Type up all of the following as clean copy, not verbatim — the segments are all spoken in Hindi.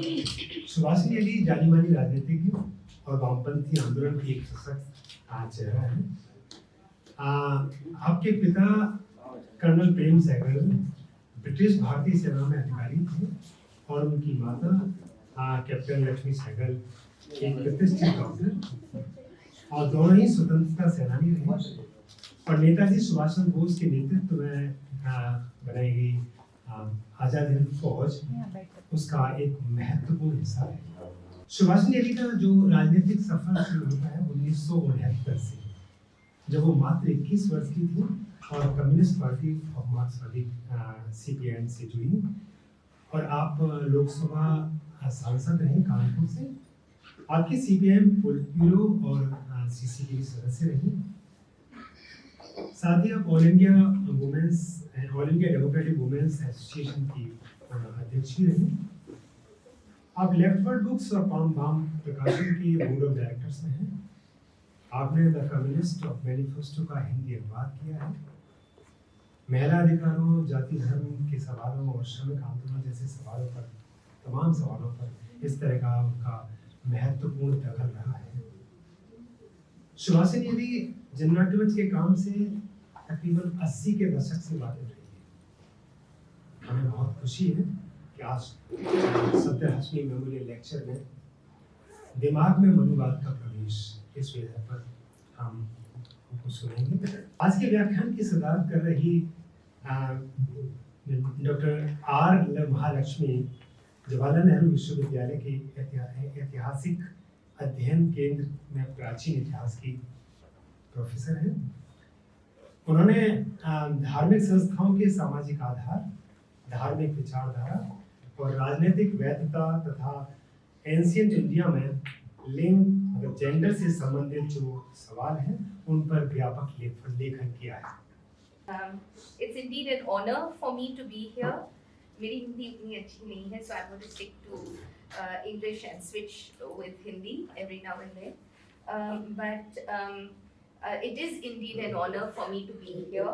सुभाषिनी अली जानी मानी राजनीतिज्ञ और वामपंथी आंदोलन की एक सशक्त चेहरा है। आपके पिता कर्नल प्रेम सहगल ब्रिटिश भारतीय सेना में अधिकारी थे और उनकी माता कैप्टन लक्ष्मी सहगल एक प्रतिष्ठित डॉक्टर और दोनों ही स्वतंत्रता सेनानी रहे और नेताजी सुभाष चंद्र बोस के नेतृत्व में बनाई गई आजाद हिंद फौज उसका एक महत्वपूर्ण हिस्सा है। सुभाषिनी अली का जो राजनीतिक सफर शुरू होता है 1969 से, जब वो मात्र 21 वर्ष की थी और कम्युनिस्ट पार्टी ऑफ मार्क्सवादी CPM से जुड़ी और आप लोकसभा सांसद रहे कानपुर से। आपकी CPM पोलिट ब्यूरो और CC की भी सदस्य रही। साथ ही आप ऑल इंडिया डेमोक्रेटिक वुमेन्स एसोसिएशन की अध्यक्ष भी रही। आप लेफ्टवर्ड बुक्स और पाम बाम प्रकाशन की बोर्ड ऑफ डायरेक्टर्स में हैं। आपने द कम्युनिस्ट ऑफ मैनिफेस्टो का हिंदी अनुवाद किया है। महिला अधिकारों, जाति धर्म के सवालों और श्रमिक आंदोलन जैसे सवालों पर, तमाम सवालों पर इस तरह का उनका महत्वपूर्ण दखल रहा है। सुभाषिनी अली जिन्ना टिबेट्स के काम से तकरीबन 80 के दशक से वाकिफ रही है। हमें बहुत खुशी है कि आज सफदर हशमी मेमोरियल लेक्चर में दिमाग में मनुवाद का प्रवेश इस विषय पर हम सुनेंगे। आज के व्याख्यान की सदारत कर रही डॉक्टर R महालक्ष्मी जवाहरलाल नेहरू विश्वविद्यालय के ऐतिहासिक अध्ययन केंद्र में प्राचीन इतिहास की प्रोफेसर हैं। उन्होंने धार्मिक संस्थाओं के सामाजिक आधार, धार्मिक विचारधारा और राजनीतिक वैधता तथा एंशिएंट इंडिया में लिंग मतलब जेंडर से संबंधित जो सवाल हैं उन पर व्यापक लेखन किया है। It's indeed an honor for me to be here. मेरी हिंदी इतनी अच्छी नहीं है, so I'm going to stick to English and switch with Hindi every now and then. But it is indeed an honor for me to be here.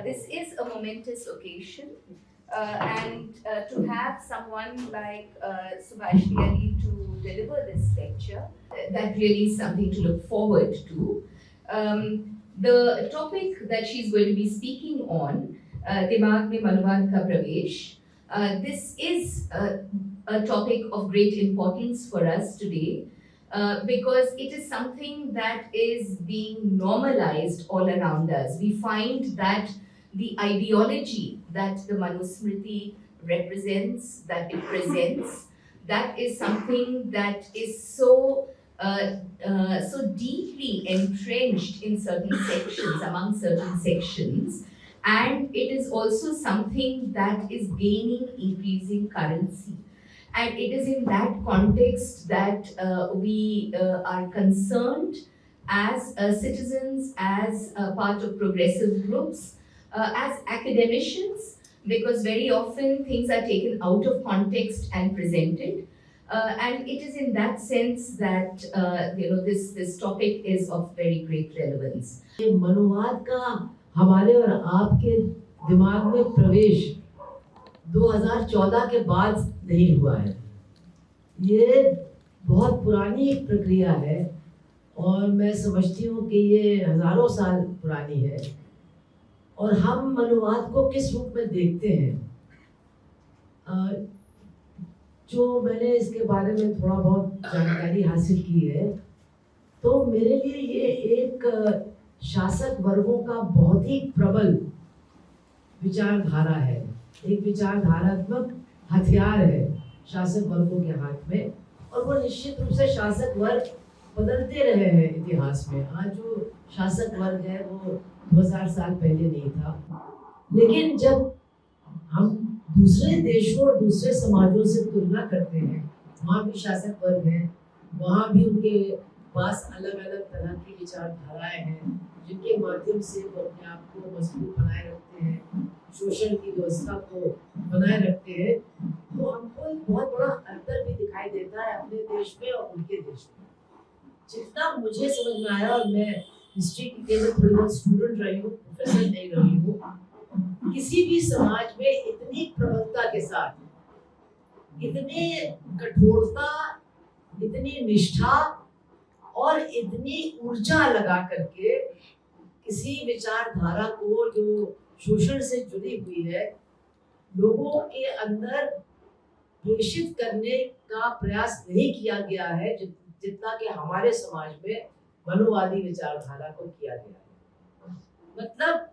This is a momentous occasion, and to have someone like Subhashini Ali to deliver this lecture, that really is something to look forward to. The topic that she's going to be speaking on, दिमाग में मनुवाद का प्रवेश, this is a topic of great importance for us today because it is something that is being normalized all around us. We find that the ideology that the Manusmriti represents, that it presents, that is something that is so deeply entrenched in certain sections, among certain sections, and it is also something that is gaining increasing currency. And it is in that context that we are concerned as citizens, as part of progressive groups, as academicians, because very often things are taken out of context and presented. And it is in that sense that this topic is of very great relevance. मनुवाद का हमारे और आपके दिमाग में प्रवेश 2014 के बाद नहीं हुआ है। ये बहुत पुरानी एक प्रक्रिया है और मैं समझती हूँ कि ये हजारों साल पुरानी है। और हम मनुवाद को किस रूप में देखते हैं, जो मैंने इसके बारे में थोड़ा बहुत जानकारी हासिल की है, तो मेरे लिए ये एक शासक वर्गों का बहुत ही प्रबल विचारधारा है, एक विचारधारात्मक हथियार है शासक वर्गों के हाथ में। और वो निश्चित रूप से शासक वर्ग बदलते रहे हैं इतिहास में। आज जो शासक वर्ग है वो 2000 साल पहले नहीं था, लेकिन जब हम दूसरे देशों और दूसरे समाजों से तुलना करते हैं, वहाँ भी शासक वर्ग हैं, वहाँ भी उनके पास अलग अलग तरह की विचारधाराएं हैं जिनके माध्यम से वो अपने आप को मजबूत बनाए रखते हैं, शोषण की व्यवस्था को बनाए रखते हैं। तो हमको एक बहुत बड़ा अंतर भी दिखाई देता है अपने देश में और उनके देश में। जितना मुझे समझ में आया, और मैं हिस्ट्री की थोड़ी बहुत स्टूडेंट रही हूँ, प्रोफेसर नहीं रही हूँ, किसी भी समाज में इतनी प्रबलता के साथ इतनी कठोरता, इतनी निष्ठा और इतनी ऊर्जा लगा करके किसी विचारधारा को जो शोषण से जुड़ी हुई है लोगों के अंदर प्रेषित करने का प्रयास नहीं किया गया है जितना कि हमारे समाज में मनुवादी विचारधारा को किया गया है। मतलब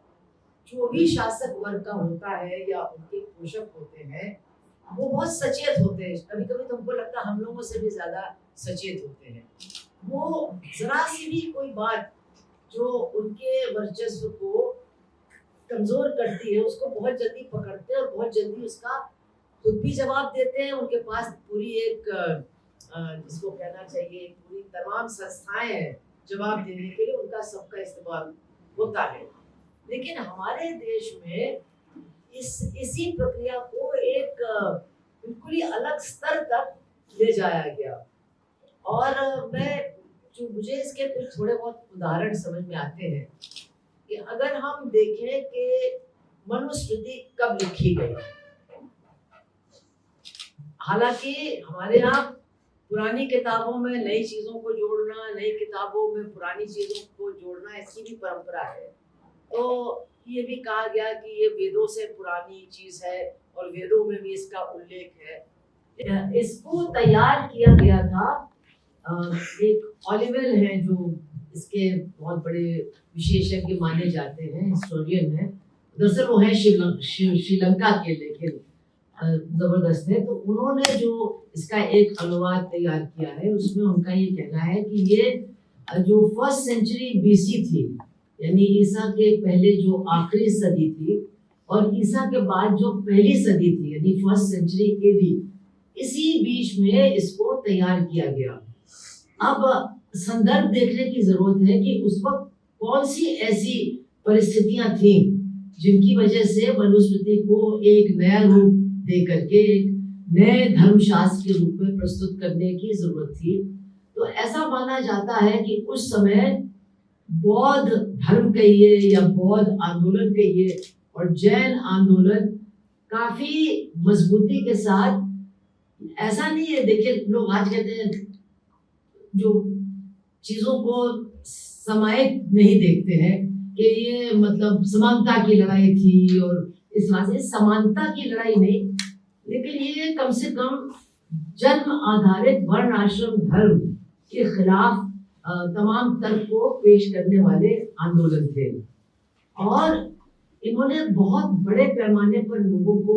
जो भी शासक वर्ग का होता है या उनके पोषक होते हैं वो बहुत सचेत होते हैं। कभी कभी तो हमको लगता है हम लोगों से भी ज्यादा सचेत होते हैं। वो जरा सी भी कोई बात जो उनके वर्चस्व को कमजोर करती है उसको बहुत जल्दी पकड़ते हैं और बहुत जल्दी उसका खुद भी जवाब देते हैं। उनके पास पूरी एक जिसको कहना चाहिए पूरी तमाम संस्थाएं हैं जवाब देने के लिए, उनका सबका इस्तेमाल होता है। लेकिन हमारे देश में इसी प्रक्रिया को एक बिल्कुल ही अलग स्तर तक ले जाया गया। और मुझे इसके कुछ थोड़े बहुत उदाहरण समझ में आते हैं कि अगर हम देखें कि मनुस्मृति कब लिखी गई। हालांकि हमारे यहाँ पुरानी किताबों में नई चीजों को जोड़ना, नई किताबों में पुरानी चीजों को जोड़ना, इसकी भी परंपरा है। तो ये भी कहा गया कि ये वेदों से पुरानी चीज है और वेदों में भी इसका उल्लेख है। इसको तैयार किया गया था एक ऑलिवेल है जो इसके बहुत बड़े विशेषज्ञ माने जाते हैं, हिस्टोरियन है। दरअसल वो है श्रीलंका के, लेकिन जबरदस्त है। तो उन्होंने जो इसका एक अनुवाद तैयार किया है उसमें उनका ये कहना है कि ये जो 1st सेंचुरी BC थी, यानी ईसा के पहले जो आखिरी सदी थी और ईसा के बाद जो पहली सदी थी यानी 1st सेंचुरी AD, इसी बीच में इसको तैयार किया गया। अब संदर्भ देखने की जरूरत है कि उस वक्त कौन सी ऐसी परिस्थितियां थी जिनकी वजह से मनुस्मृति को एक नया रूप दे करके एक नए धर्मशास्त्र के रूप में प्रस्तुत करने की जरूरत थी। तो ऐसा माना जाता है कि उस समय बौद्ध धर्म कहिए या बौद्ध आंदोलन कहिए और जैन आंदोलन काफी मजबूती के साथ, ऐसा नहीं है, देखिए लोग आज कहते हैं जो चीजों को समाहित नहीं देखते हैं कि ये मतलब समानता की लड़ाई थी और इस तरह से समानता की लड़ाई नहीं, लेकिन ये कम से कम जन्म आधारित वर्ण आश्रम धर्म के खिलाफ तमाम तर्क को पेश करने वाले आंदोलन थे। और इन्होंने बहुत बड़े पैमाने पर लोगों को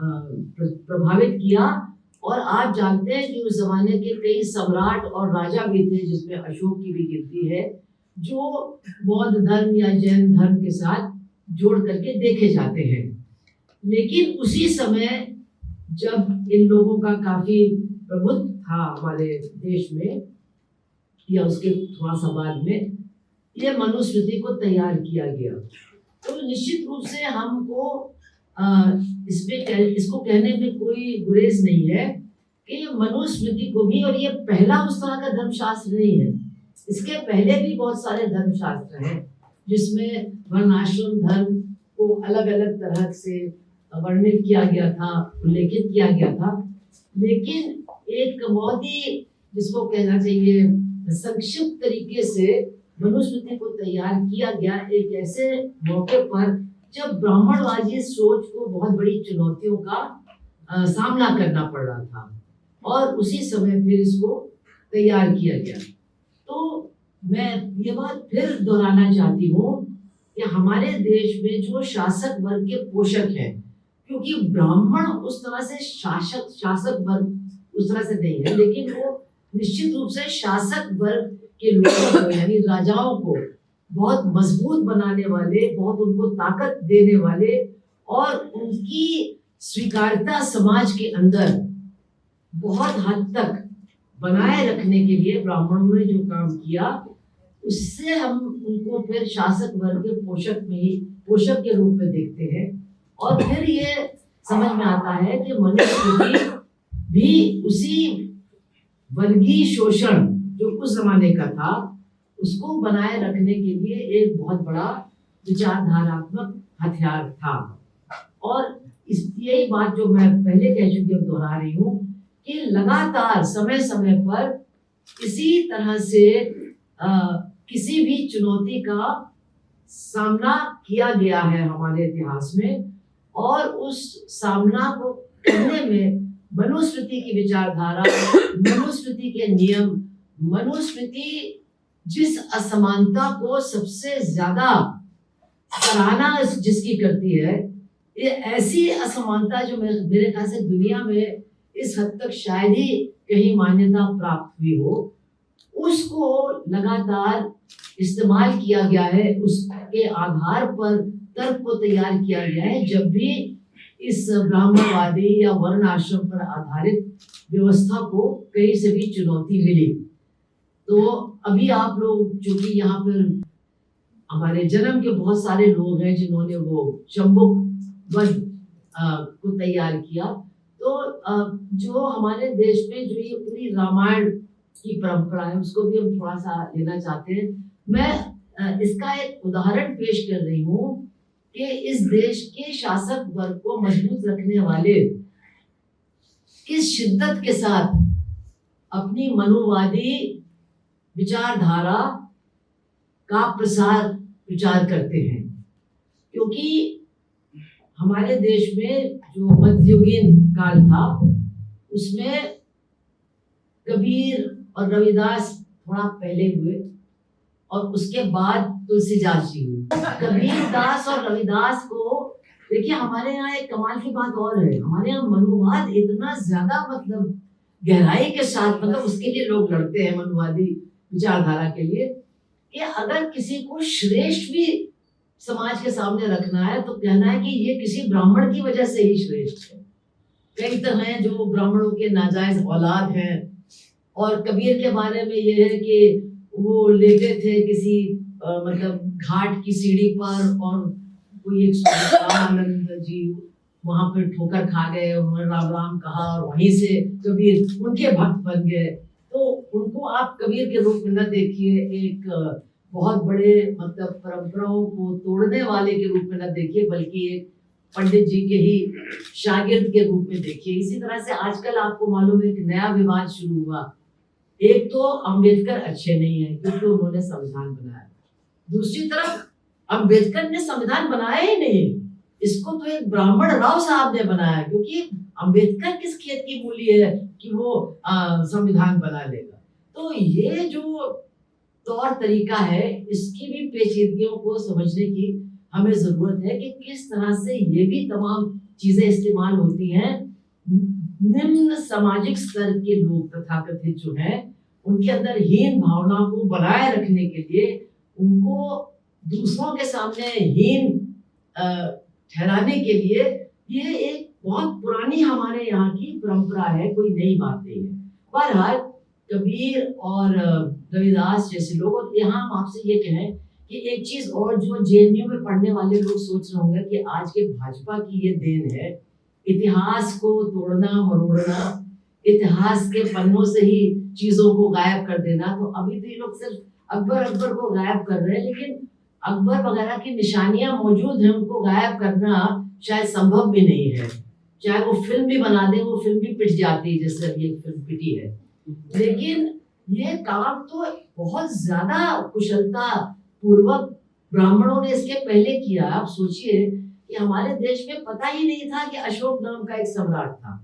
प्रभावित किया। और आप जानते हैं कि उस जमाने के कई सम्राट और राजा भी थे, जिसमें अशोक की भी गिनती है, जो बौद्ध धर्म या जैन धर्म के साथ जोड़ करके देखे जाते हैं। लेकिन उसी समय जब इन लोगों का काफी प्रभुत्व था हमारे देश में या उसके थोड़ा सा बाद में, ये मनुस्मृति को तैयार किया गया। तो निश्चित रूप से हमको इसको कहने में कोई गुरेज नहीं है कि मनुस्मृति को भी, और ये पहला उस तरह का धर्मशास्त्र नहीं है, इसके पहले भी बहुत सारे धर्मशास्त्र हैं जिसमें वर्णाश्रम धर्म को अलग अलग तरह से वर्णित किया गया था, उल्लेखित किया गया था। लेकिन एक बहुत ही जिसको कहना चाहिए संक्षिप्त तरीके से मनुस्मृति को तैयार किया गया एक ऐसे मौके पर जब ब्राह्मणवादी सोच को बहुत बड़ी चुनौतियों का सामना करना पड़ रहा था, और उसी समय फिर इसको तैयार किया गया। तो मैं ये बात फिर दोहराना चाहती हूँ कि हमारे देश में जो शासक वर्ग के पोषक हैं, क्योंकि ब्राह्मण उस तरह से शासक वर्ग उस तरह से नहीं है, लेकिन वो निश्चित रूप से शासक वर्ग के लोगों को यानी राजाओं को बहुत मजबूत बनाने वाले, बहुत उनको ताकत देने वाले और उनकी स्वीकार्यता समाज के अंदर बहुत हद तक बनाए रखने के लिए ब्राह्मणों ने जो काम किया, उससे हम उनको फिर शासक वर्ग के पोषक के रूप में देखते हैं। और फिर ये समझ में आता है कि मनुस्मृति भी उसी वर्गीय शोषण जो उस जमाने का था उसको बनाए रखने के लिए एक बहुत बड़ा विचारधारात्मक हथियार था। और यही बात जो मैं पहले कह चुकी हूँ, दोहरा रही हूँ कि लगातार समय समय पर इसी तरह से किसी भी चुनौती का सामना किया गया है हमारे इतिहास में, और उस सामना को करने में मनुस्मृति की विचारधारा, मनुस्मृति के नियम, मनुस्मृति जिस असमानता को सबसे ज्यादा सराहना जिसकी करती है, ये ऐसी असमानता जो मेरे ख्याल से दुनिया में इस हद तक शायद ही कहीं मान्यता प्राप्त हुई हो, उसको लगातार इस्तेमाल किया गया है, उसके आधार पर तर्क को तैयार किया गया है। जब भी इस ब्राह्मणवादी या वर्ण आश्रम पर आधारित व्यवस्था को कहीं से भी चुनौती मिली, तो अभी आप लोग जो कि यहाँ पर हमारे जन्म के बहुत सारे लोग हैं जिन्होंने वो चंबुक वध को तैयार किया, तो जो हमारे देश में जो ये पूरी रामायण की परंपरा है उसको भी हम थोड़ा सा लेना चाहते हैं। मैं इसका एक उदाहरण पेश कर रही हूँ कि इस देश के शासक वर्ग को मजबूत रखने वाले किस शिद्दत के साथ अपनी मनुवादी विचारधारा का प्रचार करते हैं। क्योंकि हमारे देश में जो मध्ययुगीन काल था उसमें कबीर और रविदास थोड़ा पहले हुए और उसके बाद तुलसीदास जी हुए। कबीर दास और रविदास को देखिए, हमारे यहाँ एक कमाल की बात और है, हमारे यहाँ मनुवाद इतना ज्यादा मतलब गहराई के साथ, मतलब उसके लिए लोग लड़ते हैं मनुवादी विचारधारा के लिए, कि अगर किसी को श्रेष्ठ भी समाज के सामने रखना है तो कहना है कि ये किसी ब्राह्मण की वजह से ही श्रेष्ठ है। कई तो हैं जो ब्राह्मणों के नाजायज औलाद हैं, और कबीर के बारे में ये है कि वो लेटे थे किसी मतलब घाट की सीढ़ी पर, और कोई एक आनंद जी वहां पर ठोकर खा गए, उन्होंने राम राम कहा और वहीं से कबीर उनके भक्त बन गए। तो उनको आप कबीर के रूप में न देखिए, एक बहुत बड़े मतलब परंपराओं को तोड़ने वाले के रूप में न देखिए, बल्कि एक पंडित जी के ही शागिर्द के रूप में देखिए। इसी तरह से आजकल आपको मालूम है कि नया विवाद शुरू हुआ। एक तो अंबेडकर अच्छे नहीं है क्योंकि उन्होंने संविधान बनाया, दूसरी तरफ अंबेडकर ने संविधान बनाया ही नहीं, इसको तो एक ब्राह्मण राव साहब ने बनाया, क्योंकि अंबेडकर किस खेत की मूली है कि वो संविधान बना लेगा। तो ये जो तौर तरीका है, इसकी भी पेचीदगियों को समझने की हमें जरूरत है कि किस तरह से ये भी तमाम चीजें इस्तेमाल होती हैं। निम्न सामाजिक स्तर के लोग तथाकथित जो हैं, उनके अंदर हीन भावना को बनाए रखने के लिए, उनको दूसरों के सामने हीन ठहराने के लिए, ये एक बहुत पुरानी हमारे यहाँ की परंपरा है, कोई नई बात नहीं है। बहरहाल कबीर और रविदास जैसे लोग, और यहाँ हम आपसे ये कहें कि एक चीज और जो जेएनयू में पढ़ने वाले लोग सोच रहे होंगे कि आज के भाजपा की ये देन है, इतिहास को तोड़ना मरोड़ना, इतिहास के पन्नों से ही चीजों को गायब कर देना। तो अभी तो ये लोग सिर्फ अकबर को गायब कर रहे हैं, लेकिन अकबर वगैरह की निशानियां मौजूद हैं, उनको गायब करना शायद संभव भी नहीं है। चाहे वो फिल्म भी बना दे, वो फिल्म भी पिट जाती है, जैसे ये फिल्म पिटी है। लेकिन ये काम तो बहुत ज्यादा कुशलता पूर्वक ब्राह्मणों ने इसके पहले किया। आप सोचिए कि हमारे देश में पता ही नहीं था कि अशोक नाम का एक सम्राट था।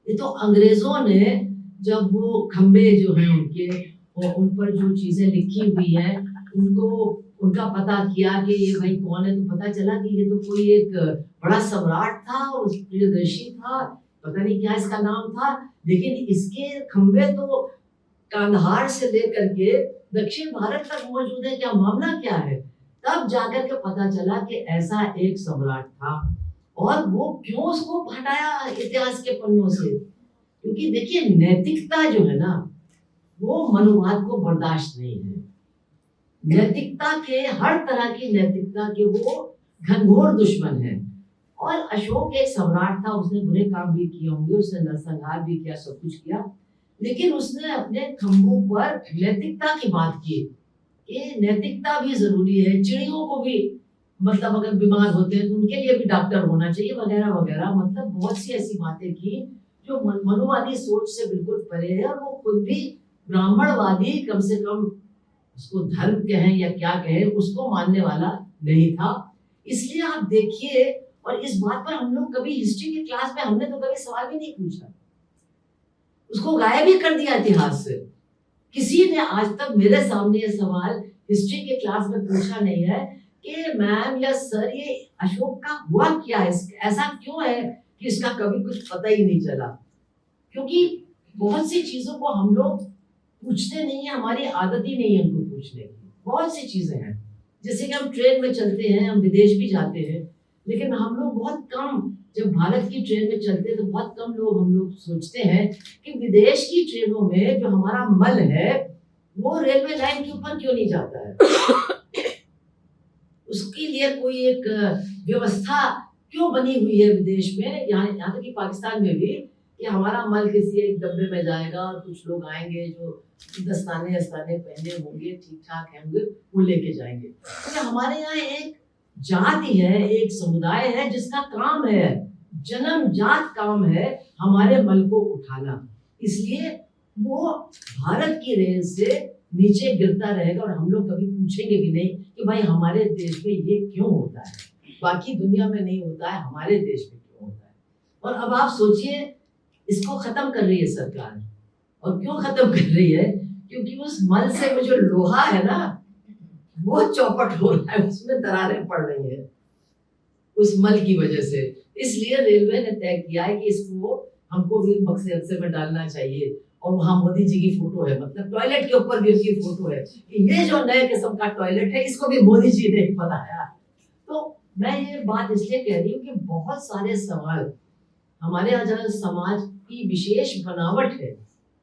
ये तो अंग्रेजों ने जब वो खंबे जो हैं उनके, और उन पर जो चीजें लिखी हुई हैं, उनको उनका पता किया कि ये भाई कौन है, तो पता चला कि ये तो कोई एक बड़ा सम्राट था, उस प्रियदर्शी था, पता नहीं क्या इसका नाम था। लेकिन इसके खंबे तो कांधार से लेकर के दक्षिण भारत तक मौजूद है, क्या मामला क्या है। तब जाकर के पता चला कि ऐसा एक सम्राट था, और वो क्यों उसको हटाया इतिहास के पन्नों से। क्योंकि देखिए, नैतिकता जो है ना, वो मनुवाद को बर्दाश्त नहीं है। नैतिकता के, हर तरह की नैतिकता के वो घनघोर दुश्मन है। और अशोक एक सम्राट था, उसने बुरे काम भी किए होंगे, उसने नरसंहार भी किया, सब कुछ किया, लेकिन उसने अपने खंभों पर नैतिकता की बात की कि नैतिकता भी जरूरी है, चिड़ियों को भी मतलब अगर बीमार होते हैं तो उनके लिए भी डॉक्टर होना चाहिए वगैरह वगैरह, मतलब बहुत सी ऐसी बातें की जो मनुवादी सोच से बिल्कुल परे है। और वो खुद भी ब्राह्मणवादी, कम से कम उसको धर्म कहें या क्या कहें, उसको मानने वाला नहीं था। इसलिए आप देखिए, और इस बात पर हम लोग कभी हिस्ट्री की क्लास में हमने तो कभी सवाल भी नहीं पूछा, उसको गायब ही कर दिया इतिहास से। किसी ने आज तक मेरे सामने ये सवाल हिस्ट्री के क्लास में पूछा नहीं है कि मैम या सर ये अशोक का हुआ क्या है, ऐसा क्यों है कि इसका कभी कुछ पता ही नहीं चला। क्योंकि बहुत सी चीजों को हम लोग पूछते नहीं है, हमारी आदत ही नहीं है उनको पूछने की। बहुत सी चीजें हैं, जैसे कि हम ट्रेन में चलते हैं, हम विदेश भी जाते हैं, लेकिन हम लोग बहुत कम, जब भारत की ट्रेन में चलते हैं तो बहुत कम लोग हम लोग सोचते हैं कि विदेश की ट्रेनों में जो हमारा मल है वो रेलवे लाइन के ऊपर क्यों नहीं जाता है, उसके लिए कोई एक व्यवस्था क्यों बनी हुई है विदेश में। यहाँ तक कि पाकिस्तान में भी कि हमारा मल किसी एक डब्बे में जाएगा और कुछ लोग आएंगे जो दस्ताने पहने होंगे, ठीक ठाक होंगे, वो लेके जाएंगे। तो हमारे यहाँ एक जाति है, एक समुदाय है जिसका काम है, जन्मजात काम है हमारे मल को उठाना। इसलिए वो भारत की रेंज से नीचे गिरता रहेगा और हम लोग कभी पूछेंगे भी नहीं कि भाई हमारे देश में ये क्यों होता है, बाकी दुनिया में नहीं होता है, हमारे देश में क्यों होता है। और अब आप सोचिए, इसको खत्म कर रही है सरकार। और क्यों खत्म कर रही है? क्योंकि उस मल से वो जो लोहा है ना, वो चौपट हो रहा है, उसमें दरारें पड़ रही है उस मल की वजह से। इसलिए रेलवे ने तय किया है कि इसको हमको भी बक्से में डालना चाहिए। और वहां मोदी जी की फोटो है, मतलब टॉयलेट के ऊपर भी उनकी फोटो है कि ये जो नए किस्म का टॉयलेट है इसको भी मोदी जी ने ही बनाया। तो मैं ये बात इसलिए कह रही हूँ कि बहुत सारे सवाल हमारे यहाँ जो समाज की विशेष बनावट है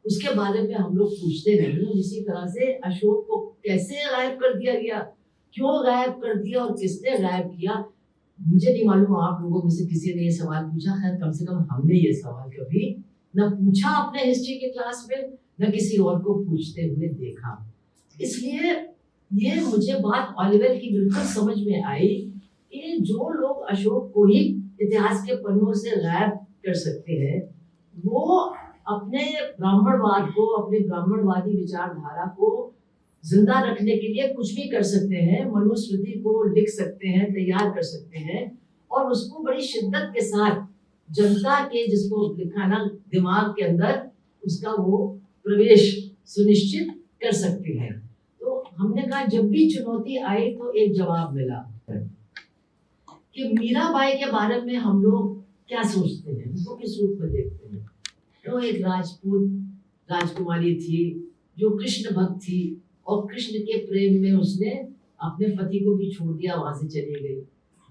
उसके बारे में हम लोग पूछते नहीं हैं। इसी तरह से अशोक को कैसे गायब कर दिया गया, क्यों गायब कर दिया और किसने गायब किया, मुझे नहीं मालूम। आप लोगों में से किसी ने ये सवाल पूछा? खैर कम से कम हमने ये सवाल कभी न पूछा अपने हिस्ट्री के क्लास में, न किसी और को पूछते हुए देखा। इसलिए ये मुझे बात ऑलिवेल की बिल्कुल समझ में आई कि जो लोग अशोक को ही इतिहास के पन्नों से गायब कर सकते हैं, वो अपने ब्राह्मणवाद को, अपने ब्राह्मणवादी विचारधारा को जिंदा रखने के लिए कुछ भी कर सकते हैं। मनुस्मृति को लिख सकते हैं, तैयार कर सकते हैं और उसको बड़ी शिद्दत के साथ जनता के, जिसको लिखा ना दिमाग के अंदर, उसका वो प्रवेश सुनिश्चित कर सकते हैं। तो हमने कहा जब भी चुनौती आई तो एक जवाब मिला कि मीराबाई के बारे में हम लोग क्या सोचते हैं, उनको किस रूप में देखते हैं। तो एक राजपूत राजकुमारी थी जो कृष्ण भक्त थी और कृष्ण के प्रेम में उसने अपने पति को भी छोड़ दिया, वहां से चली गई।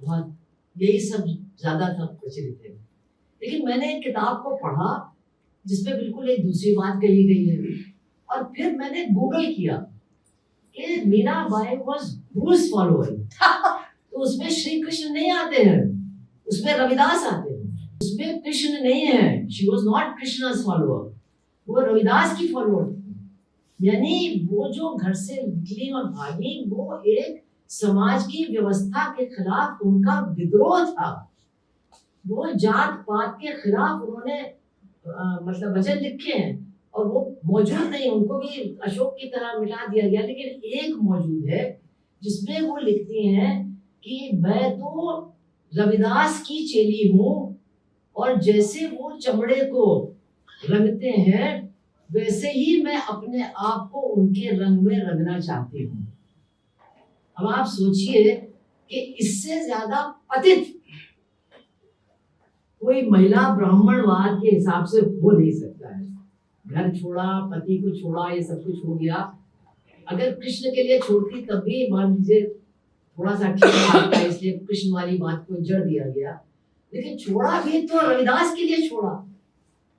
बहुत यही सब ज्यादा था प्रचलित है। लेकिन मैंने एक किताब को पढ़ा जिसमें बिल्कुल एक दूसरी बात कही गई है। और फिर मैंने गूगल किया कि मीराबाई वाज हूज फॉलोअर। तो उसमें श्री कृष्ण नहीं आते हैं, उसमें रविदास आते हैं, उसमें कृष्ण नहीं है। शी वाज नॉट कृष्णा's फॉलोअर, वो रविदास की फॉलोअर थी। यानी वो जो घर से निकली और भागी, वो एक समाज की व्यवस्था के खिलाफ उनका विद्रोह था। वो जात पात के खिलाफ उन्होंने मतलब वचन लिखे हैं और वो मौजूद नहीं, उनको भी अशोक की तरह मिटा दिया गया। लेकिन एक मौजूद है जिसमें वो लिखती हैं कि मैं तो रविदास की चेली हूँ और जैसे वो चमड़े को रंगते हैं वैसे ही मैं अपने आप को उनके रंग में रंगना चाहती हूँ। अब आप सोचिए कि इससे ज्यादा पतित कोई महिला ब्राह्मणवाद के हिसाब से हो नहीं सकता है। घर छोड़ा, पति को छोड़ा, ये सब कुछ हो गया। अगर कृष्ण के लिए छोड़ती तब भी मान लीजिए थोड़ा सा ठीक था, इसलिए कृष्ण वाली बात को जड़ दिया गया। लेकिन छोड़ा भी तो रविदास के लिए छोड़ा,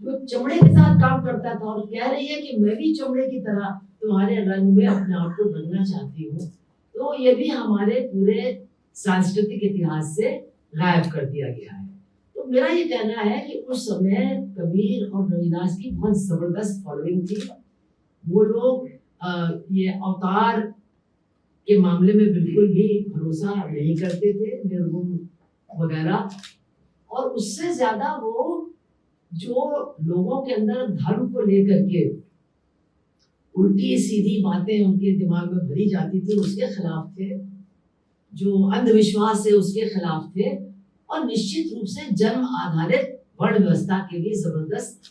जो चमड़े के साथ काम करता था और कह रही है कि मैं भी चमड़े की तरह तुम्हारे रंग में अपने आप को रंगना चाहती हूँ। तो ये भी हमारे पूरे सांस्कृतिक इतिहास से गायब कर दिया गया है। तो मेरा ये कहना है कि उस समय कबीर और रविदास की बहुत जबरदस्त फॉलोइंग थी। वो लोग ये अवतार के मामले में बिल्कुल भी भरोसा नहीं करते थे, निर्गुण वगैरह। और उससे ज्यादा वो जो लोगों के अंदर धर्म को लेकर के उल्टी सीधी बातें उनके दिमाग में भरी जाती थी, उसके खिलाफ थे। जो अंधविश्वास है उसके खिलाफ थे। और निश्चित रूप से जन्म आधारित वर्ण व्यवस्था के भी जबरदस्त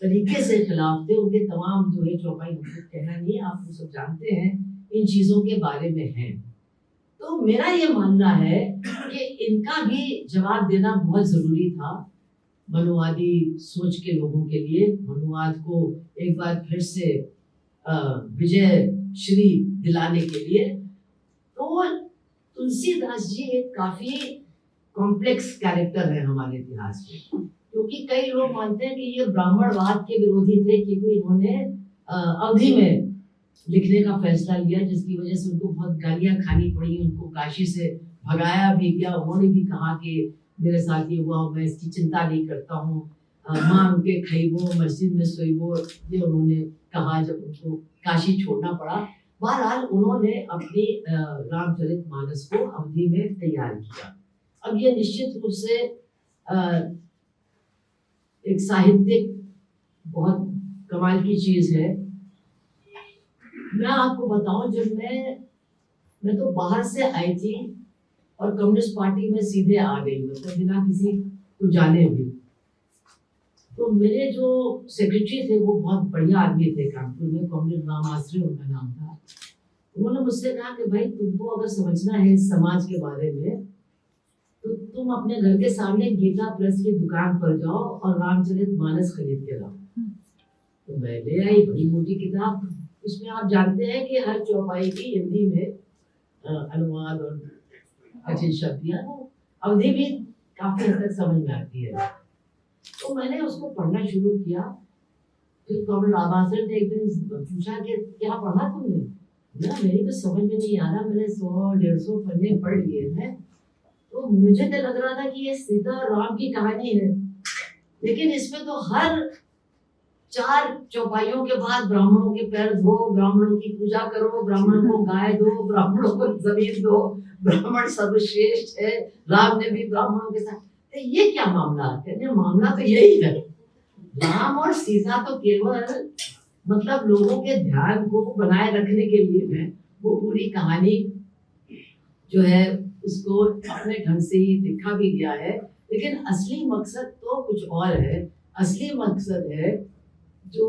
तरीके से खिलाफ थे। उनके तमाम दोहे चौपाई हमको कहना नहीं है, आप सब जानते हैं इन चीजों के बारे में है। तो मेरा ये मानना है कि इनका भी जवाब देना बहुत जरूरी था मनुवादी सोच के लोगों के लिए, मनुवाद को एक बार फिर से विजय श्री दिलाने के लिए। तो तुलसीदास जी एक काफी कॉम्प्लेक्स कैरेक्टर है हमारे इतिहास में, क्योंकि कई लोग मानते हैं कि ये ब्राह्मणवाद के विरोधी थे, क्योंकि इन्होंने अवधि में लिखने का फैसला लिया, जिसकी वजह से उनको बहुत गालियां खानी पड़ी, उनको काशी से भगाया भी गया। उन्होंने भी कहा कि मेरे साथ ये हुआ, मैं इसकी चिंता नहीं करता हूँ, माँ उनके खईबो मस्जिद में सोईबो, ये उन्होंने कहा जब उनको काशी छोड़ना पड़ा। बहरहाल उन्होंने अपनी रामचरितमानस को अवधि में तैयार किया। अब ये निश्चित रूप से एक साहित्यिक बहुत कमाल की चीज है। मैं आपको बताऊं, जब मैं तो बाहर से आई थी और कम्युनिस्ट पार्टी में सीधे आ गई, मतलब बिना किसी को जाने भी। तो मेरे जो सेक्रेटरी थे वो बहुत बढ़िया आदमी थे कानपुर में, कॉमरेड राम आश्रय उनका नाम था। उन्होंने मुझसे कहा कि भाई तुमको अगर समझना है इस समाज के बारे में तो तुम अपने घर के सामने गीता प्रेस की दुकान पर जाओ और रामचरितमानस खरीद के लाओ। तो मैं ले आई बड़ी मोटी किताब, उसमें आप जानते हैं कि हर चौपाई की हिंदी में अनुवाद और कठिन शब्दियां अवधि भी काफी हद तक समझ में आती है। तो मैंने उसको पढ़ना शुरू किया। फिर कॉमरेड आबासर ने एक दिन पूछा कि क्या पढ़ा तुमने? ना मेरी तो समझ में नहीं आ रहा, मैंने 100-150 पन्ने पढ़ लिए हैं। तो मुझे तो लग रहा था कि ये सीता और राम की कहानी है, लेकिन इसमें तो हर 4 चौपाइयों के बाद ब्राह्मणों के पैर धो, ब्राह्मणों की पूजा करो, ब्राह्मणों को गाय दो, ब्राह्मणों को जमीन दो, ब्राह्मण सर्वश्रेष्ठ है, राम ने भी ब्राह्मणों के साथ। तो ये क्या मामला? कहते मामला तो यही है, राम और सीता तो केवल मतलब लोगों के ध्यान को बनाए रखने के लिए है। वो पूरी कहानी जो है उसको अपने ढंग से ही लिखा भी गया है, लेकिन असली मकसद तो कुछ और है। असली मकसद है जो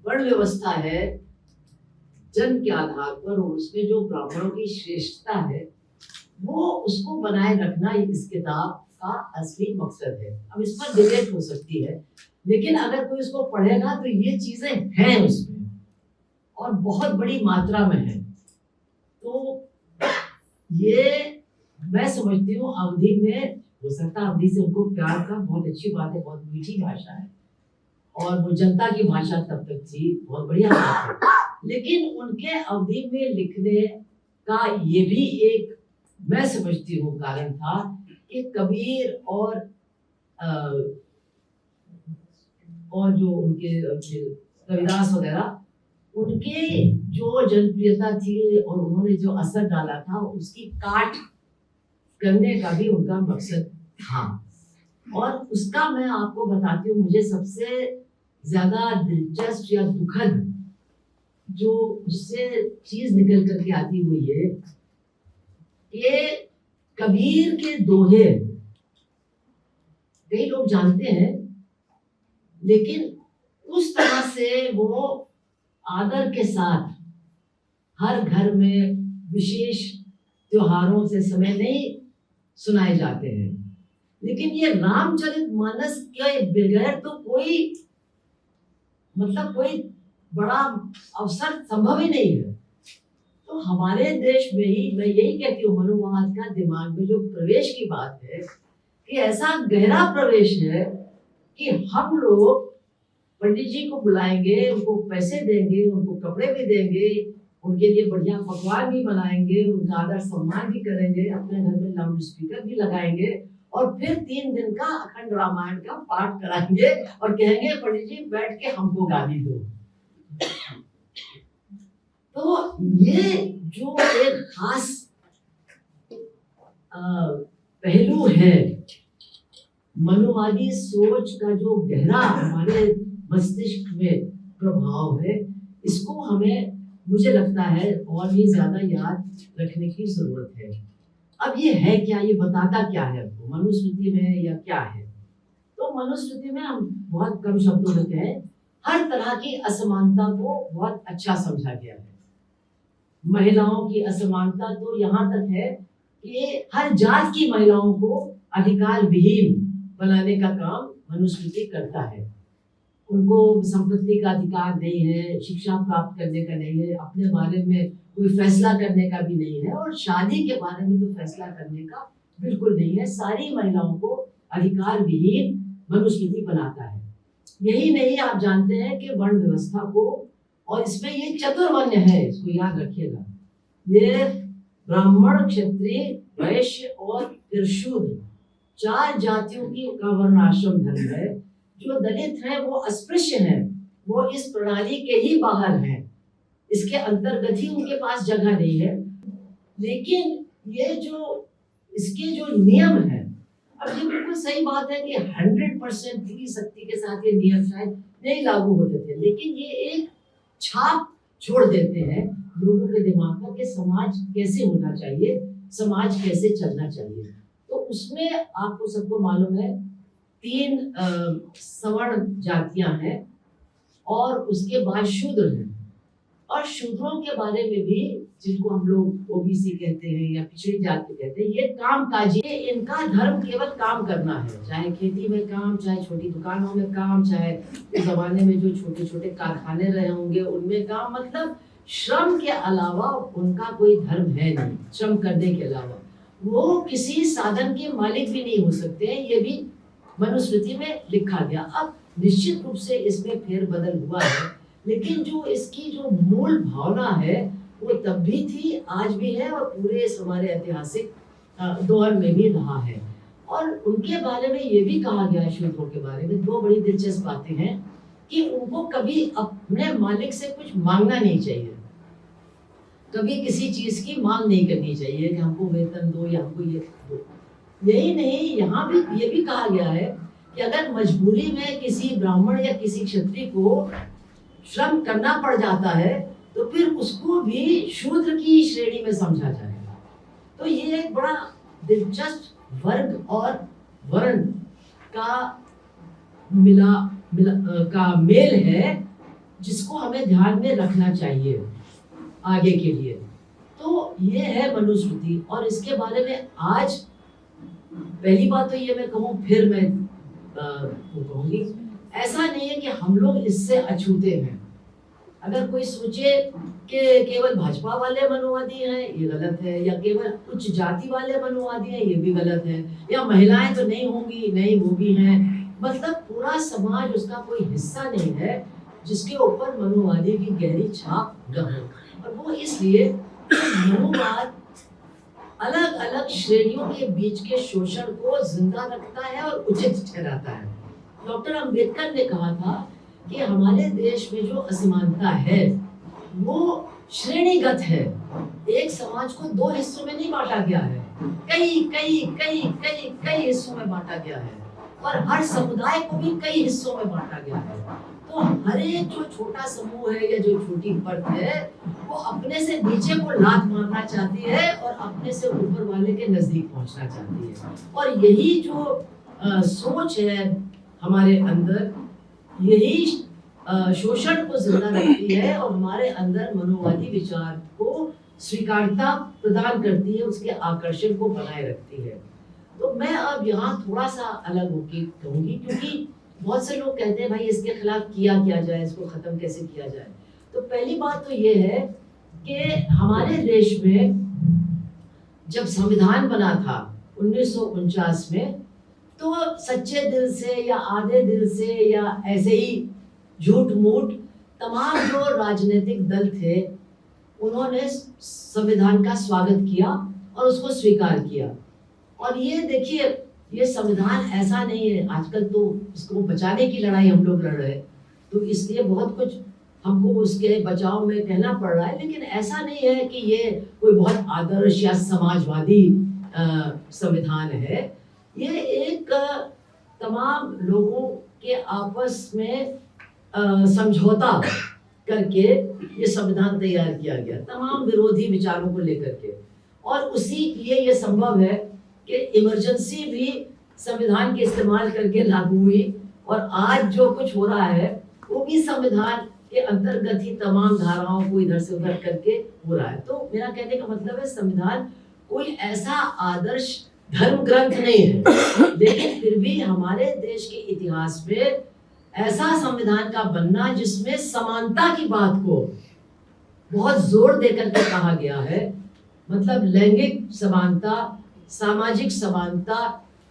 वर्ण व्यवस्था है जन्म के आधार पर, और उसमें जो ब्राह्मणों की श्रेष्ठता है वो उसको बनाए रखना इस किताब का असली मकसद है। अब इस पर डिबेट हो सकती है, लेकिन अगर कोई इसको पढ़ेगा तो ये चीजें हैं उसमें और बहुत बड़ी मात्रा में है। तो ये मैं समझती हूँ अवधि में, हो सकता है अवधि से उनको प्यार का, बहुत अच्छी बात है, बहुत मीठी भाषा है और वो जनता की भाषा तब तक थी, बहुत बढ़िया बात है। लेकिन उनके अवधि में लिखने का ये भी एक मैं समझती हूँ कारण था कि कबीर और जो उनके कविदास वगैरह, उनके जो जनप्रियता थी और उन्होंने जो असर डाला था उसकी काट करने का भी उनका मकसद था। और उसका मैं आपको बताती हूँ, मुझे सबसे ज्यादा दिलचस्प या दुखद जो उससे चीज निकल करके आती हुई है कि कबीर के दोहे कई लोग जानते हैं, लेकिन उस तरह से वो आदर के साथ हर घर में विशेष त्योहारों से समय नहीं सुनाए जाते हैं। लेकिन ये रामचरितमानस के बगैर तो कोई मतलब कोई बड़ा अवसर संभव ही नहीं है। तो हमारे देश में ही मैं यही कहती हूँ, मनुवाद का दिमाग में जो प्रवेश की बात है कि ऐसा गहरा प्रवेश है कि हम लोग पंडित जी को बुलाएंगे, उनको पैसे देंगे, उनको कपड़े भी देंगे, उनके लिए बढ़िया पकवान भी बनाएंगे, उनका आदर सम्मान भी करेंगे, अपने घर में लाउड स्पीकर भी लगाएंगे और फिर 3 दिन का अखंड रामायण का पाठ कराएंगे और कहेंगे पंडित जी बैठ के हमको गाली दो। तो ये जो एक खास पहलू है, मनुवादी सोच का जो गहरा हमारे मस्तिष्क में प्रभाव है, इसको हमें, मुझे लगता है, और भी ज्यादा याद रखने की जरूरत है। अब ये है क्या, ये बताता क्या है आपको, मनुस्मृति में या क्या है? तो मनुस्मृति में हम बहुत कम शब्दों में कहें, हर तरह की असमानता को बहुत अच्छा समझा गया है। महिलाओं की असमानता तो यहाँ तक है कि हर जात की महिलाओं को अधिकार विहीन बनाने का काम मनुस्मृति करता है। उनको संपत्ति का अधिकार नहीं है, शिक्षा प्राप्त करने का नहीं है, अपने बारे में कोई फैसला करने का भी नहीं है, और शादी के बारे में तो फैसला करने का बिल्कुल नहीं है। सारी महिलाओं को अधिकार विहीन मनुस्मृति बनाता है। यही नहीं, आप जानते हैं कि वर्ण व्यवस्था को, और इसमें ये चतुर्वर्ण है, इसको याद रखिएगा, ये ब्राह्मण, क्षत्रिय, वैश्य और फिर शूद्र, 4 जातियों की का वर्णाश्रम धर्म है। जो दलित हैं वो अस्पृश्य हैं, वो इस प्रणाली के ही बाहर हैं, इसके अंतर्गत ही उनके पास जगह नहीं है। लेकिन ये जो इसके जो नियम है, अब ये बिल्कुल सही बात है कि 100% पूरी शक्ति के साथ ये नियम शायद नहीं लागू होते थे, लेकिन ये एक छाप छोड़ देते हैं लोगों के दिमाग पर कि समाज कैसे होना चाहिए, समाज कैसे चलना चाहिए। तो उसमें आपको सबको मालूम है 3 सवर्ण जातियां हैं और उसके बाद शूद्र हैं। और शूद्रों के बारे में भी, जिनको हम लोग ओबीसी कहते हैं या पिछड़ी जाति कहते हैं, ये कामकाजी, इनका धर्म केवल काम करना है, चाहे खेती में काम, चाहे छोटी दुकानों में काम, चाहे उस जमाने में जो छोटे छोटे कारखाने रहे होंगे उनमें काम, मतलब श्रम के अलावा उनका कोई धर्म है नहीं। श्रम करने के अलावा वो किसी साधन के मालिक भी नहीं हो सकते हैं, ये भी मनुस्मृति में लिखा गया। अब निश्चित रूप से इसमें फेरबदल हुआ है, लेकिन जो इसकी जो मूल भावना है वो तब भी थी, आज भी है, और पूरे हमारे ऐतिहासिक दौर में भी रहा है। और उनके बारे में ये भी कहा गया है, शूद्रों के बारे में 2 बड़ी दिलचस्प बातें हैं कि उनको कभी अपने मालिक से कुछ मांगना नहीं चाहिए, कभी किसी चीज की मांग नहीं करनी चाहिए कि हमको वेतन दो या हमको ये दो। यही नहीं, यहाँ भी ये भी कहा गया है कि अगर मजबूरी में किसी ब्राह्मण या किसी क्षत्रिय को श्रम करना पड़ जाता है तो फिर उसको भी शूद्र की श्रेणी में समझा जाएगा। तो ये एक बड़ा दिलचस्प वर्ग और वर्ण का मेल है, जिसको हमें ध्यान में रखना चाहिए आगे के लिए। तो ये है मनुस्मृति, और इसके बारे में आज पहली बात तो ये मैं कहूँ, फिर मैं वो कहूँगी, ऐसा नहीं है कि हम लोग इससे अछूते हैं। अगर कोई सोचे कि केवल भाजपा वाले मनुवादी हैं, ये गलत है, या केवल उच्च जाति वाले मनुवादी हैं, ये भी गलत है, या महिलाएं तो नहीं होंगी, नहीं वो भी हैं, मतलब पूरा समाज उसका कोई हिस्सा नहीं है जिसके ऊपर मनुवादी की गहरी छाप न हो। और वो इसलिए मनुवाद अलग अलग श्रेणियों के बीच के शोषण को जिंदा रखता है और उचित ठहराता है। डॉक्टर अंबेडकर ने कहा था कि हमारे देश में जो असमानता है वो श्रेणीगत है, एक समाज को 2 हिस्सों में नहीं बांटा गया है, कई कई कई कई कई हिस्सों में बांटा गया है, और हर समुदाय को भी कई हिस्सों में बांटा गया है। तो हर एक जो छोटा समूह है या जो छोटी परत है वो अपने से नीचे को लात मारना चाहती है और अपने से ऊपर वाले के नजदीक पहुंचना चाहती है। और यही जो सोच है हमारे अंदर, यही शोषण को जिंदा रखती है और हमारे अंदर मनोवादी विचार को स्वीकारता प्रदान करती है, उसके आकर्षण को बनाए रखती है। तो मैं अब यहाँ थोड़ा सा अलग होकर कहूँगी, क्योंकि बहुत से लोग कहते हैं भाई इसके खिलाफ किया जाए, इसको खत्म कैसे किया जाए। तो पहली बात तो ये है कि हमारे देश में जब संविधान बना था 1949 में, तो सच्चे दिल से या आधे दिल से या ऐसे ही झूठ मूठ तमाम जो राजनीतिक दल थे उन्होंने संविधान का स्वागत किया और उसको स्वीकार किया। और ये देखिए, ये संविधान ऐसा नहीं है, आजकल तो इसको बचाने की लड़ाई हम लोग लड़ रहे हैं, तो इसलिए बहुत कुछ हमको उसके बचाव में कहना पड़ रहा है, लेकिन ऐसा नहीं है कि ये कोई बहुत आदर्श या समाजवादी संविधान है। ये एक तमाम लोगों के आपस में समझौता करके ये संविधान तैयार किया गया, तमाम विरोधी विचारों को लेकर के। और उसी लिए ये संभव है कि इमरजेंसी भी संविधान के इस्तेमाल करके लागू हुई, और आज जो कुछ हो रहा है वो भी संविधान के अंतर्गत ही तमाम धाराओं को इधर से उधर करके हो रहा है। तो मेरा कहने का मतलब है, संविधान कोई ऐसा आदर्श धर्म ग्रंथ नहीं है, लेकिन फिर भी हमारे देश के इतिहास में ऐसा संविधान का बनना जिसमें समानता की बात को बहुत जोर देकर के कहा गया है, मतलब लैंगिक समानता, सामाजिक समानता,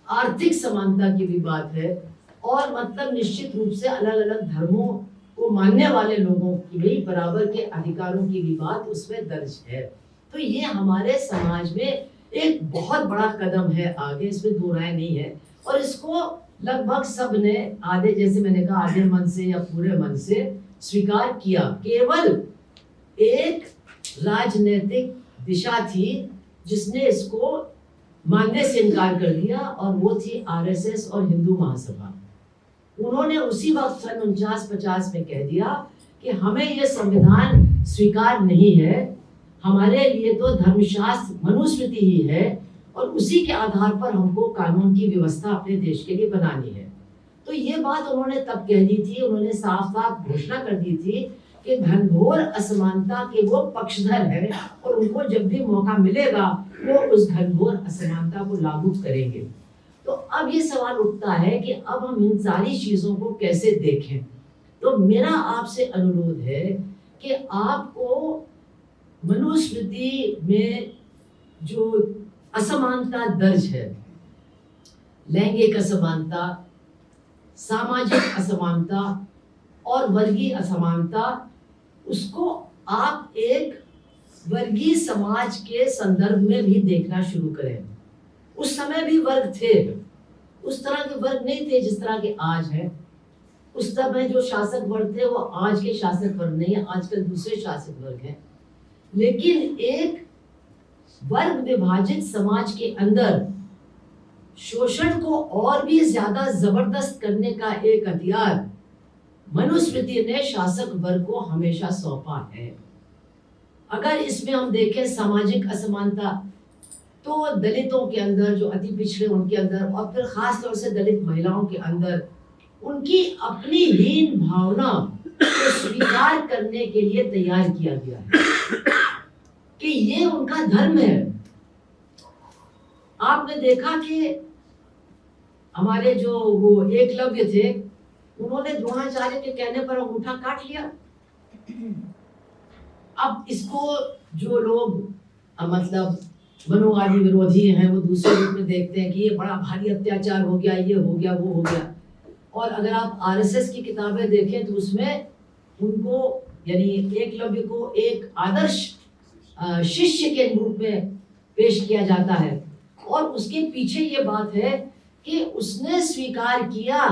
आर्थिक समानता की भी बात है, और मतलब निश्चित रूप से अलग अलग धर्मों को मानने वाले लोगों की भी बराबर के अधिकारों की भी बात उसमें दर्ज है। तो ये हमारे समाज में एक बहुत बड़ा कदम है आगे, इसमें दो राय नहीं है। और इसको लगभग सब ने आधे, जैसे मैंने कहा, आधे मन से या पूरे मन से स्वीकार किया। केवल एक राजनीतिक दिशा थी जिसने इसको मानने से इनकार कर दिया, और वो थी आरएसएस और हिंदू महासभा। उन्होंने उसी वक्त सन 49-50 में कह दिया कि हमें ये संविधान स्वीकार नहीं है, हमारे लिए तो धर्मशास्त्र मनुस्मृति ही है, और उसी के आधार पर हमको कानून की व्यवस्था अपने देश के लिए बनानी है। तो ये बात उन्होंने तब कह दी थी, उन्होंने साफ साफ घोषणा कर दी थी कि घनघोर असमानता के वो पक्षधर है, और उनको जब भी मौका मिलेगा वो उस घनघोर असमानता को लागू करेंगे। तो अब ये सवाल उठता है कि अब हम इन सारी चीजों को कैसे देखें। तो मेरा आपसे अनुरोध है कि आपको मनुस्मृति में जो असमानता दर्ज है, लैंगिक असमानता, सामाजिक असमानता और वर्गीय असमानता, उसको आप एक वर्गीय समाज के संदर्भ में भी देखना शुरू करें। उस समय भी वर्ग थे, उस तरह के वर्ग नहीं थे जिस तरह के आज है। उस समय जो शासक वर्ग थे वो आज के शासक वर्ग नहीं है, आजकल दूसरे शासक वर्ग हैं। लेकिन एक वर्ग विभाजित समाज के अंदर शोषण को और भी ज्यादा जबरदस्त करने का एक हथियार मनुस्मृति ने शासक वर्ग को हमेशा सौंपा है। अगर इसमें हम देखें सामाजिक असमानता, तो दलितों के अंदर, जो अति पिछड़े उनके अंदर, और फिर खास तौर से दलित महिलाओं के अंदर उनकी अपनी हीन भावना को स्वीकार करने के लिए तैयार किया गया है कि ये उनका धर्म है। आपने देखा कि हमारे जो वो एकलव्य थे, उन्होंने द्रोणाचार्य के कहने पर अंगूठा काट लिया। अब इसको जो लोग मतलब मनुवादी विरोधी हैं वो दूसरे रूप में देखते हैं कि ये बड़ा भारी अत्याचार हो गया, ये हो गया, वो हो गया। और अगर आप आरएसएस की किताबें देखें तो उसमें उनको, यानी एकलव्य को एक आदर्श शिष्य के रूप में पेश किया जाता है, और उसके पीछे ये बात है कि उसने स्वीकार किया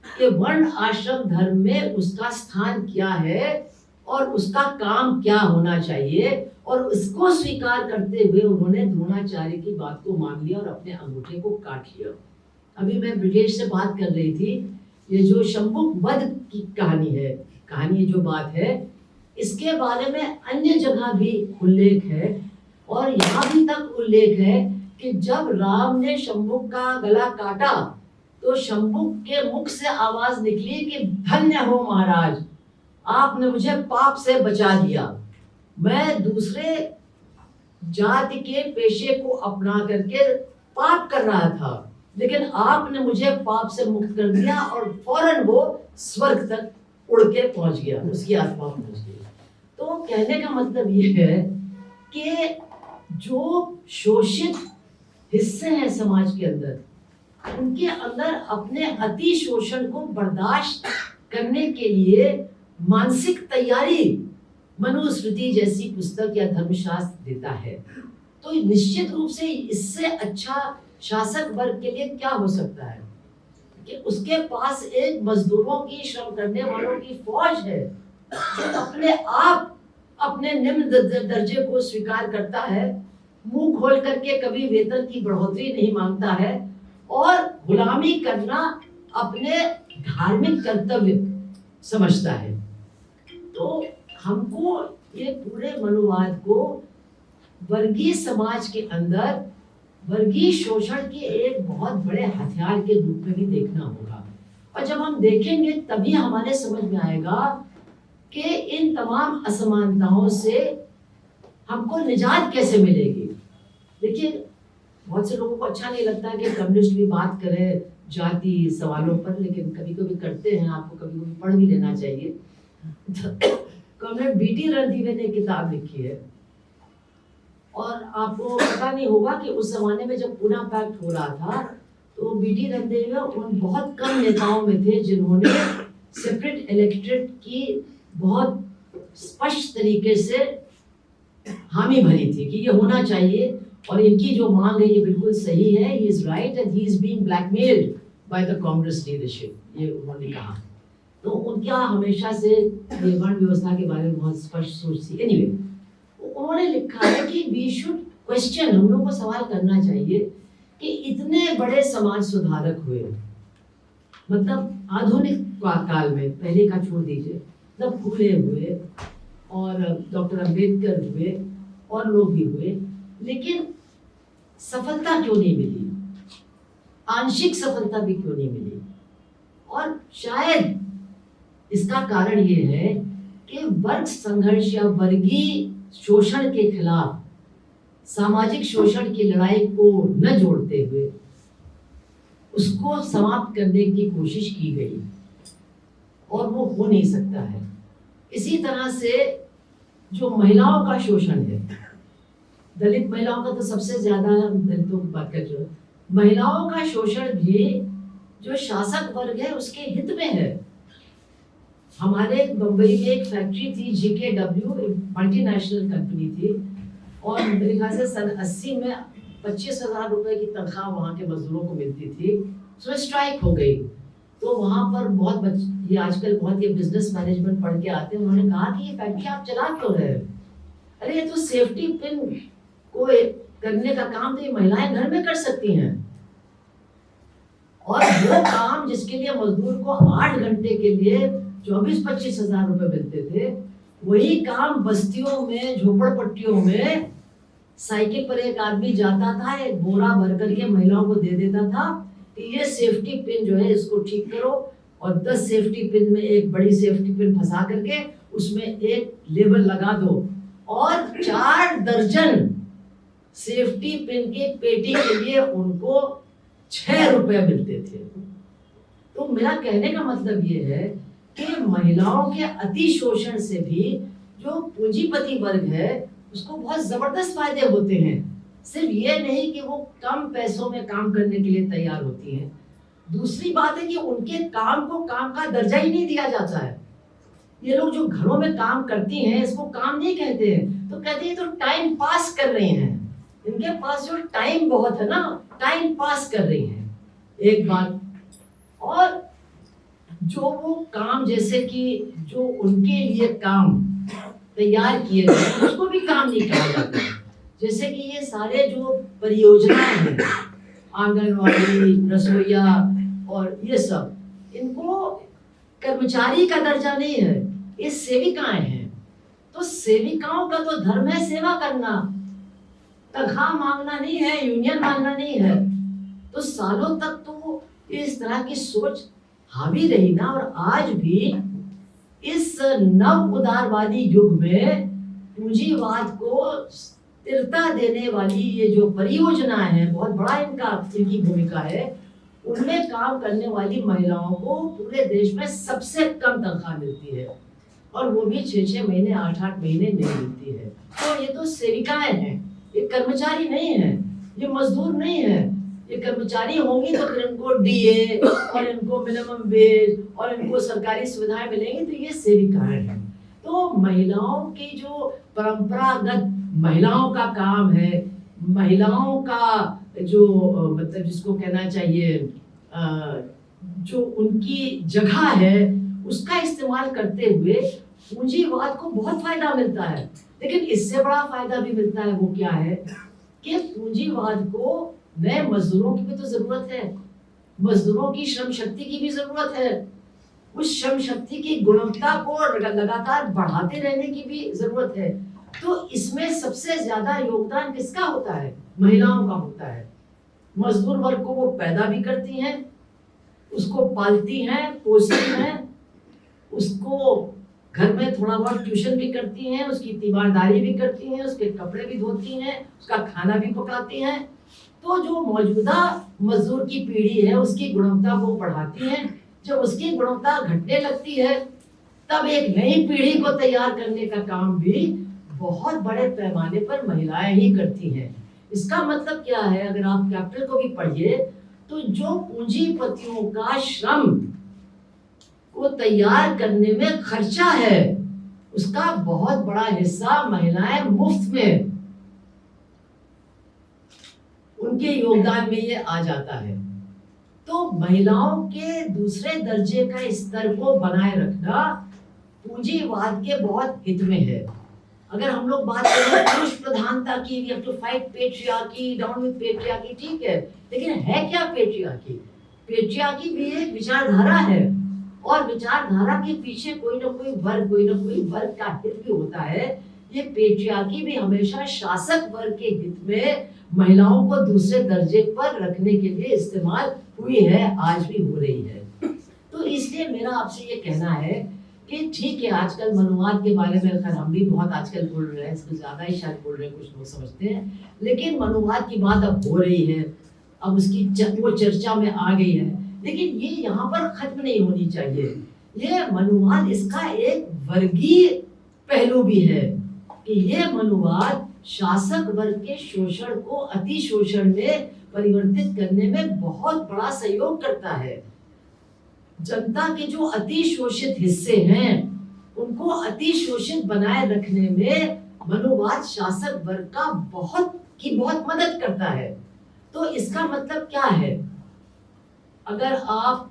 कि वर्ण आश्रम धर्म में उसका स्थान क्या है और उसका काम क्या होना चाहिए, और उसको स्वीकार करते हुए उन्होंने द्रोणाचार्य की बात को मान लिया और अपने अंगूठे को काट लिया। अभी मैं ब्रिजेश से बात कर रही थी, ये जो शंभुक वध की कहानी जो बात है, इसके बारे में अन्य जगह भी उल्लेख है, और यहाँ भी तक उल्लेख है कि जब राम ने शंभुक का गला काटा तो शंभुक के मुख से आवाज निकली कि धन्य हो महाराज, आपने मुझे पाप से बचा दिया। मैं दूसरे जाति के पेशे को अपना करके पाप कर रहा था, लेकिन आपने मुझे पाप से मुक्त कर दिया, और फौरन वो स्वर्ग तक उड़ के पहुंच गया, उसकी आत्मा पहुंच गई। तो कहने का मतलब ये है कि जो शोषित हिस्से हैं समाज के अंदर, उनके अंदर अपने अति शोषण को बर्दाश्त करने के लिए मानसिक तैयारी मनुस्मृति जैसी पुस्तक या धर्मशास्त्र देता है। तो निश्चित रूप से इससे अच्छा शासक वर्ग के लिए क्या हो सकता है कि उसके पास एक मजदूरों की, श्रम करने वालों की फौज है जो अपने आप अपने निम्न दर्जे को स्वीकार करता है, मुंह खोल करके कभी वेतन की बढ़ोतरी नहीं मांगता है और गुलामी करना अपने धार्मिक कर्तव्य समझता है। तो हमको ये पूरे मनोवाद को वर्गीय समाज के अंदर वर्गीय शोषण के एक बहुत बड़े हथियार के रूप में भी देखना होगा। और जब हम देखेंगे तभी हमारे समझ में आएगा कि इन तमाम असमानताओं से हमको निजात कैसे मिलेगी। देखिए, बहुत से लोगों को अच्छा नहीं लगता है कि कम्युनिस्ट भी बात करें जाति सवालों पर, लेकिन कभी कभी करते हैं, आपको कभी कभी पढ़ भी लेना चाहिए। कॉमरेड बीटी रणदीवे ने किताब लिखी है और आपको पता नहीं होगा कि उस जमाने में जब पूना पैक्ट हो रहा था तो बीटी रणदीवे उन बहुत कम नेताओं में थे जिन्होंने सेपरेट इलेक्टोरेट की बहुत स्पष्ट तरीके से हामी भरी थी कि ये होना चाहिए और इनकी जो मांग है ये बिल्कुल सही है, he is right and he is being blackmailed by the Congress leadership, ये उन्होंने कहा। तो उनका हमेशा से ये वर्ण व्यवस्था के बारे में बहुत स्पष्ट सोच थी। एनीवे, उन्होंने लिखा है कि we should question, हम लोग को सवाल करना चाहिए कि इतने बड़े समाज सुधारक हुए, मतलब आधुनिक काल में, पहले का छोड़ दीजिए, मतलब फूले हुए और डॉक्टर अंबेडकर हुए और लोग भी हुए, लेकिन सफलता क्यों नहीं मिली, आंशिक सफलता भी क्यों नहीं मिली। और शायद इसका कारण ये है कि वर्ग संघर्ष या वर्गीय शोषण के खिलाफ सामाजिक शोषण की लड़ाई को न जोड़ते हुए उसको समाप्त करने की कोशिश की गई और वो हो नहीं सकता है। इसी तरह से जो महिलाओं का शोषण है, दलित महिलाओं का तो सबसे ज्यादा, दलितों की बात कर रहे, महिलाओं का शोषण भी जो शासक वर्ग है उसके हित में है। हमारे बम्बई में एक फैक्ट्री थी GKW, मल्टीनेशनल कंपनी थी, और मेरे ख्याल से सन 80 में 25,000 रुपए की तनख्वाह वहाँ के मजदूरों को मिलती थी। उसमें स्ट्राइक हो गई तो वहाँ पर बहुत ये आजकल बहुत ये बिजनेस मैनेजमेंट पढ़ के आते हैं, उन्होंने कहा कि ये फैक्ट्री आप चला क्यों रहे हैं? अरे ये तो सेफ्टी पिन को करने का काम तो ये महिलाएं घर में कर सकती हैं, और वो काम जिसके लिए मजदूर को 8 घंटे के लिए 24-25 हजार रुपए मिलते थे, वही काम बस्तियों में, झोपड़पट्टियों में साइकिल पर एक आदमी जाता था, एक बोरा भर करके महिलाओं को दे देता था कि ये सेफ्टी पिन जो है इसको ठीक करो, और 10 सेफ्टी पिन में एक बड़ी सेफ्टी पिन फंसा करके उसमें एक लेबल लगा दो, और 4 दर्जन सेफ्टी पिन के पेटी के लिए उनको 6 रुपए मिलते थे। तो मेरा कहने का मतलब ये है कि महिलाओं के अति शोषण से भी जो पूंजीपति वर्ग है उसको बहुत जबरदस्त फायदे होते हैं। सिर्फ ये नहीं कि वो कम पैसों में काम करने के लिए तैयार होती हैं, दूसरी बात है कि उनके काम को काम का दर्जा ही नहीं दिया जाता है। ये लोग जो घरों में काम करती हैं इसको काम नहीं कहते हैं, तो कहते हैं तो टाइम पास कर रहे हैं, इनके पास जो टाइम बहुत है ना, टाइम पास कर रही हैं, एक बात। और जो वो काम, जैसे कि जो उनके लिए काम तैयार किए गए उसको भी काम नहीं कहा जाता। जैसे कि ये सारे जो परियोजनाएं हैं, आंगनवाड़ी, रसोईया और ये सब, इनको कर्मचारी का दर्जा नहीं है, ये सेविकाएं हैं। तो सेविकाओं का तो धर्म है सेवा करना, तनख्वाह मांगना नहीं है, यूनियन मांगना नहीं है। तो सालों तक तो इस तरह की सोच हावी रही ना, और आज भी इस नव उदारवादी युग में पूंजीवाद को स्थिरता देने वाली ये जो परियोजना है, बहुत बड़ा इनकी भूमिका है, उनमें काम करने वाली महिलाओं को पूरे देश में सबसे कम तनख्वाह मिलती है, और वो भी 6-6 महीने, 8-8 महीने नहीं मिलती है। तो ये तो सेविकाएं हैं, ये कर्मचारी नहीं है, ये मजदूर नहीं है। ये कर्मचारी होंगी तो फिर इनको DA और इनको मिनिमम वेज और इनको सरकारी सुविधाएं मिलेंगी, तो ये सेविकाएं हैं। तो महिलाओं की जो परंपरागत महिलाओं का काम है, महिलाओं का जो मतलब जिसको कहना चाहिए जो उनकी जगह है, उसका इस्तेमाल करते हुए पूंजीवाद को बहुत फायदा मिलता है, लेकिन इससे बड़ा फायदा भी मिलता है। वो क्या है कि पूंजीवाद को नए मजदूरों की भी तो जरूरत है, मजदूरों की श्रम शक्ति की भी जरूरत है, उस श्रम शक्ति की गुणवत्ता को लगातार बढ़ाते रहने की भी जरूरत है। तो इसमें सबसे ज्यादा योगदान किसका होता है? महिलाओं का होता है। मजदूर वर्ग को वो पैदा भी करती हैं, उसको पालती हैं, पोसती हैं, उसको घर में थोड़ा बहुत ट्यूशन भी करती हैं, उसकी तीमारदारी भी करती हैं, उसके कपड़े भी धोती हैं, उसका खाना भी पकाती हैं। तो जो मौजूदा मजदूर की पीढ़ी है उसकी गुणवत्ता को बढ़ाती हैं। जब उसकी गुणवत्ता घटने लगती है तब एक नई पीढ़ी को तैयार करने का काम भी बहुत बड़े पैमाने पर महिलाएं ही करती हैं। इसका मतलब क्या है? अगर आप कैपिटल को भी पढ़िए तो जो पूंजीपतियों का श्रम को तैयार करने में खर्चा है उसका बहुत बड़ा हिस्सा महिलाएं मुफ्त में उनके योगदान में ये आ जाता है। तो महिलाओं के दूसरे दर्जे का स्तर को बनाए रखना पूंजीवाद के बहुत हित में है। अगर हम लोग बात करें पुरुष प्रधानता की, we have to fight patriarchy, down with patriarchy, ठीक है, लेकिन है क्या पेट्रियार्की? पेट्रियार्की भी एक विचारधारा है और विचारधारा के पीछे कोई ना कोई वर्ग का हित भी होता है। ये पेट्रियार्की भी हमेशा शासक वर्ग के हित में महिलाओं को दूसरे दर्जे पर रखने के लिए इस्तेमाल हुई है, आज भी हो रही है। तो इसलिए मेरा आपसे ये कहना है कि ठीक है, आजकल मनुवाद के बारे में खैर हम भी बहुत आजकल बोल रहे हैं, इसमें ज्यादा ही शायद बोल रहे हैं, कुछ लोग समझते हैं, लेकिन मनुवाद की बात अब हो रही है, अब उसकी वो चर्चा में आ गई है, लेकिन ये यहाँ पर खत्म नहीं होनी चाहिए। ये मनुवाद इसका एक वर्गीय पहलू भी है कि ये मनुवाद शासक वर्ग के शोषण को अति शोषण में परिवर्तित करने में बहुत बड़ा सहयोग करता है। जनता के जो अति शोषित हिस्से हैं उनको अति शोषित बनाए रखने में मनुवाद शासक वर्ग का बहुत मदद करता है। तो इसका मतलब क्या है? अगर आप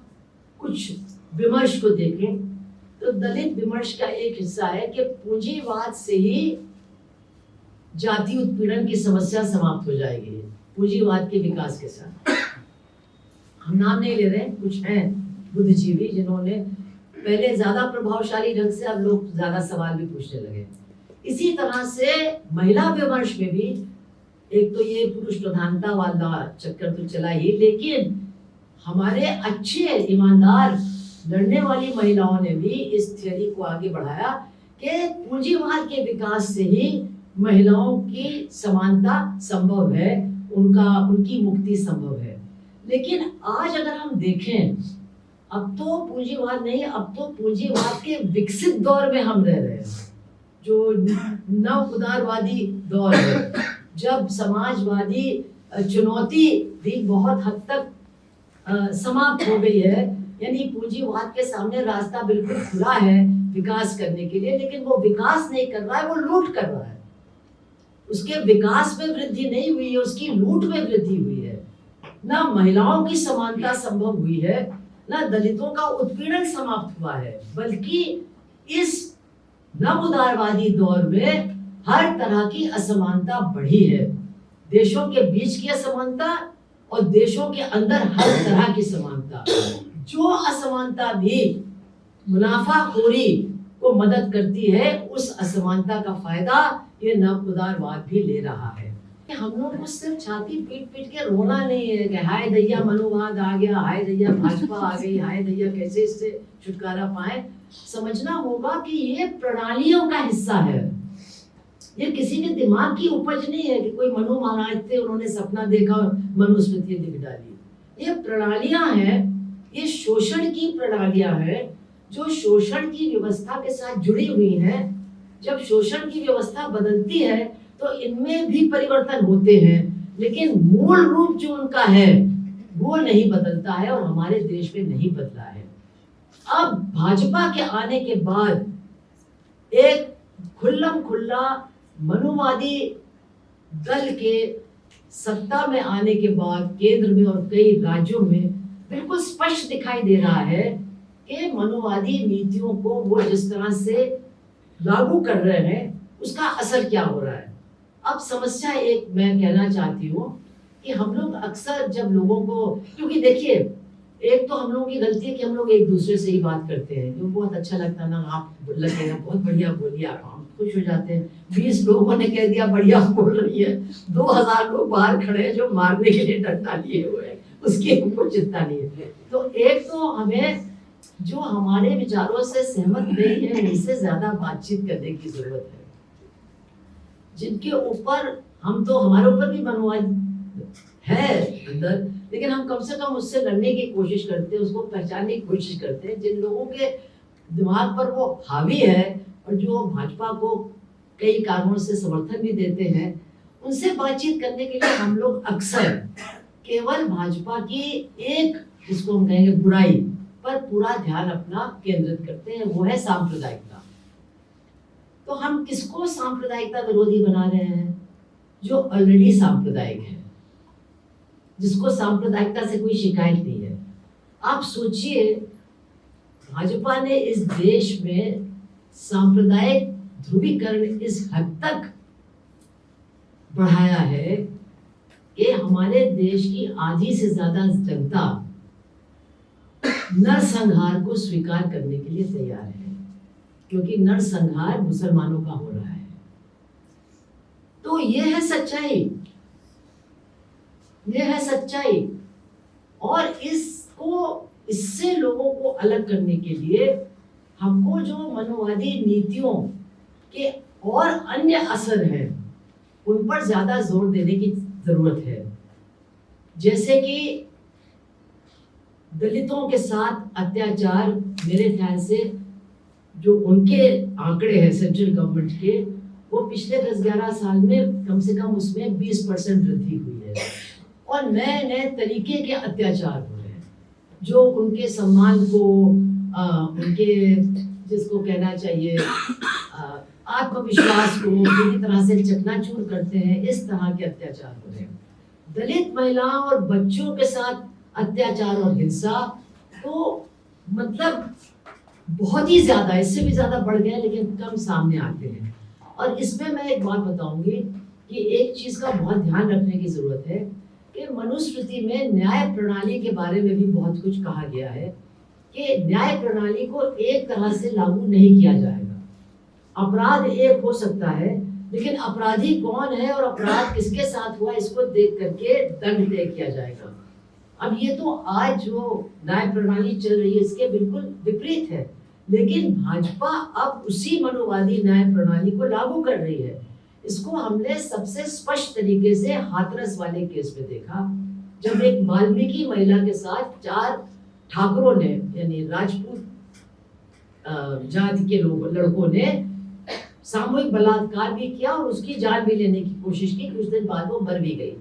कुछ विमर्श को देखें तो दलित विमर्श का एक हिस्सा है कि पूंजीवाद से ही जाति उत्पीड़न की समस्या समाप्त हो जाएगी पूंजीवाद के विकास के साथ। हम नाम नहीं ले रहे, कुछ हैं बुद्धिजीवी जिन्होंने पहले ज्यादा प्रभावशाली ढंग से, अब लोग ज्यादा सवाल भी पूछने लगे। इसी तरह से महिला विमर्श में भी एक तो ये पुरुष प्रधानता वाला चक्कर तो चला ही, लेकिन हमारे अच्छे ईमानदार लड़ने वाली महिलाओं ने भी इस थियरी को आगे बढ़ाया कि पूंजीवाद के विकास से ही महिलाओं की समानता संभव है, उनकी मुक्ति संभव है। लेकिन आज अगर हम देखें, अब तो पूंजीवाद नहीं, अब तो पूंजीवाद के विकसित दौर में हम रह रहे हैं, जो नव उदारवादी दौर है, जब समाजवादी चुनौती भी बहुत हद तक समाप्त हो गई है। यानी पूंजीवाद के सामने रास्ता बिल्कुल खुला है विकास करने के लिए, लेकिन वो विकास नहीं कर रहा है, वो लूट कर रहा है। उसके विकास में वृद्धि नहीं हुई है, उसकी लूट में वृद्धि हुई है। ना महिलाओं की समानता संभव हुई है, ना दलितों का उत्पीड़न समाप्त हुआ है, बल्कि इस नव उदारवादी दौर में हर तरह की असमानता बढ़ी है। देशों के बीच की असमानता और देशों के अंदर हर तरह की समानता। जो असमानता भी मुनाफाखोरी को मदद करती है, उस असमानता का फायदा ये नव उदारवाद भी ले रहा है। हम लोग को सिर्फ छाती पीट पीट के रोना नहीं है कि हाय दैया मनुवाद आ गया, हाय दैया भाजपा आ गई, हाय दैया कैसे इससे छुटकारा पाए। समझना होगा कि ये प्रणालियों का हिस्सा है, ये किसी के दिमाग की उपज नहीं है कि कोई मनु महाराज थे, उन्होंने सपना देखा और मनुस्मृति लिख डाली। ये प्रणालियां हैं, ये शोषण की प्रणालियां हैं जो शोषण की व्यवस्था के साथ जुड़ी हुई हैं। जब शोषण की व्यवस्था बदलती है तो इनमें भी परिवर्तन होते हैं, लेकिन मूल रूप जो उनका है वो नहीं बदलता है और हमारे देश में नहीं बदला है। अब भाजपा के आने के बाद एक खुल्लम खुल्ला मनुवादी दल के सत्ता में आने के बाद केंद्र में और कई राज्यों में बिल्कुल स्पष्ट दिखाई दे रहा है कि मनुवादी नीतियों को वो जिस तरह से लागू कर रहे हैं उसका असर क्या हो रहा है। अब समस्या एक मैं कहना चाहती हूँ कि हम लोग अक्सर जब लोगों को, क्योंकि देखिए एक तो हम लोगों की गलती है कि हम लोग एक दूसरे से ही बात करते हैं, जो बहुत अच्छा लगता है ना, आप लगे ना बहुत बढ़िया बोलिए, आप हम खुश हो जाते हैं। 20 लोगों ने कह दिया बढ़िया बोल रही है, 2000 लोग बाहर खड़े हैं जो मारने के लिए डंडा लिए हुए हैं, उसकी हमको चिंता नहीं है। तो एक तो हमें जो हमारे विचारों से सहमत नहीं है उनसे ज्यादा बातचीत करने की जरूरत है। जिनके ऊपर हम तो, हमारे ऊपर भी मनोवाद है अंदर, लेकिन हम कम से कम उससे लड़ने की कोशिश करते हैं, उसको पहचानने की कोशिश करते हैं। जिन लोगों के दिमाग पर वो हावी है और जो भाजपा को कई कारणों से समर्थन भी देते हैं, उनसे बातचीत करने के लिए हम लोग अक्सर केवल भाजपा की एक, जिसको हम कहेंगे बुराई पर पूरा ध्यान अपना केंद्रित करते हैं, वो है सांप्रदायिकता। तो हम किसको सांप्रदायिकता विरोधी बना रहे हैं? जो ऑलरेडी सांप्रदायिक है, जिसको सांप्रदायिकता से कोई शिकायत नहीं है। आप सोचिए भाजपा ने इस देश में सांप्रदायिक ध्रुवीकरण इस हद तक बढ़ाया है कि हमारे देश की आधी से ज्यादा जनता नरसंहार को स्वीकार करने के लिए तैयार है, क्योंकि नरसंहार मुसलमानों का हो रहा है। तो ये है सच्चाई, ये है सच्चाई। और इससे लोगों को अलग करने के लिए हमको जो मनोवादी नीतियों के और अन्य असर हैं उन पर ज्यादा जोर देने की जरूरत है। जैसे कि दलितों के साथ अत्याचार, मेरे ख्याल से जो उनके आंकड़े हैं सेंट्रल गवर्नमेंट के, वो पिछले 10-11 साल में कम से कम उसमें 20% वृद्धि हुई है। और नए नए तरीके के अत्याचार हो रहे हैं जो उनके सम्मान को, उनके जिसको कहना चाहिए आत्मविश्वास को पूरी तरह से चकनाचूर करते हैं। इस तरह के अत्याचार हो रहे हैं। दलित महिलाओं और बच्चों के साथ अत्याचार और हिंसा तो मतलब बहुत ही ज्यादा, इससे भी ज्यादा बढ़ गया, लेकिन कम सामने आते हैं। और इसमें मैं एक बात बताऊंगी कि एक चीज का बहुत ध्यान रखने की जरूरत है कि मनुस्मृति में न्याय प्रणाली के बारे में भी बहुत कुछ कहा गया है कि न्याय प्रणाली को एक तरह से लागू नहीं किया जाएगा। अपराध एक हो सकता है, लेकिन अपराधी कौन है और अपराध किसके साथ हुआ इसको देख करके दंड तय किया जाएगा। अब ये तो आज जो न्याय प्रणाली चल रही है इसके बिल्कुल विपरीत है, लेकिन भाजपा अब उसी मनोवादी न्याय प्रणाली को लागू कर रही है। इसको हमने सबसे स्पष्ट तरीके से हाथरस वाले केस में देखा, जब एक वाल्मीकि महिला के साथ 4 ठाकुरों ने, यानी राजपूत जाति के लड़कों ने सामूहिक बलात्कार भी किया और उसकी जान भी लेने की कोशिश की। कुछ दिन बाद वो मर भी गई।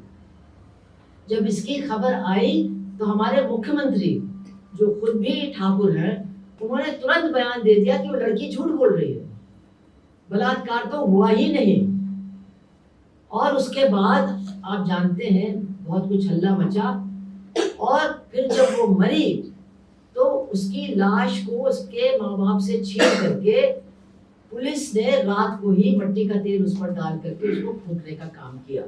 जब इसकी खबर आई तो हमारे मुख्यमंत्री, जो खुद भी ठाकुर हैं, उन्होंने तुरंत बयान दे दिया कि वो लड़की झूठ बोल रही है, बलात्कार तो हुआ ही नहीं। और उसके बाद आप जानते हैं बहुत कुछ हल्ला मचा, और फिर जब वो मरी तो उसकी लाश को उसके माँ बाप से छीन करके पुलिस ने रात को ही मट्टी का तेल उस पर डाल करके उसको फूंकने का काम किया।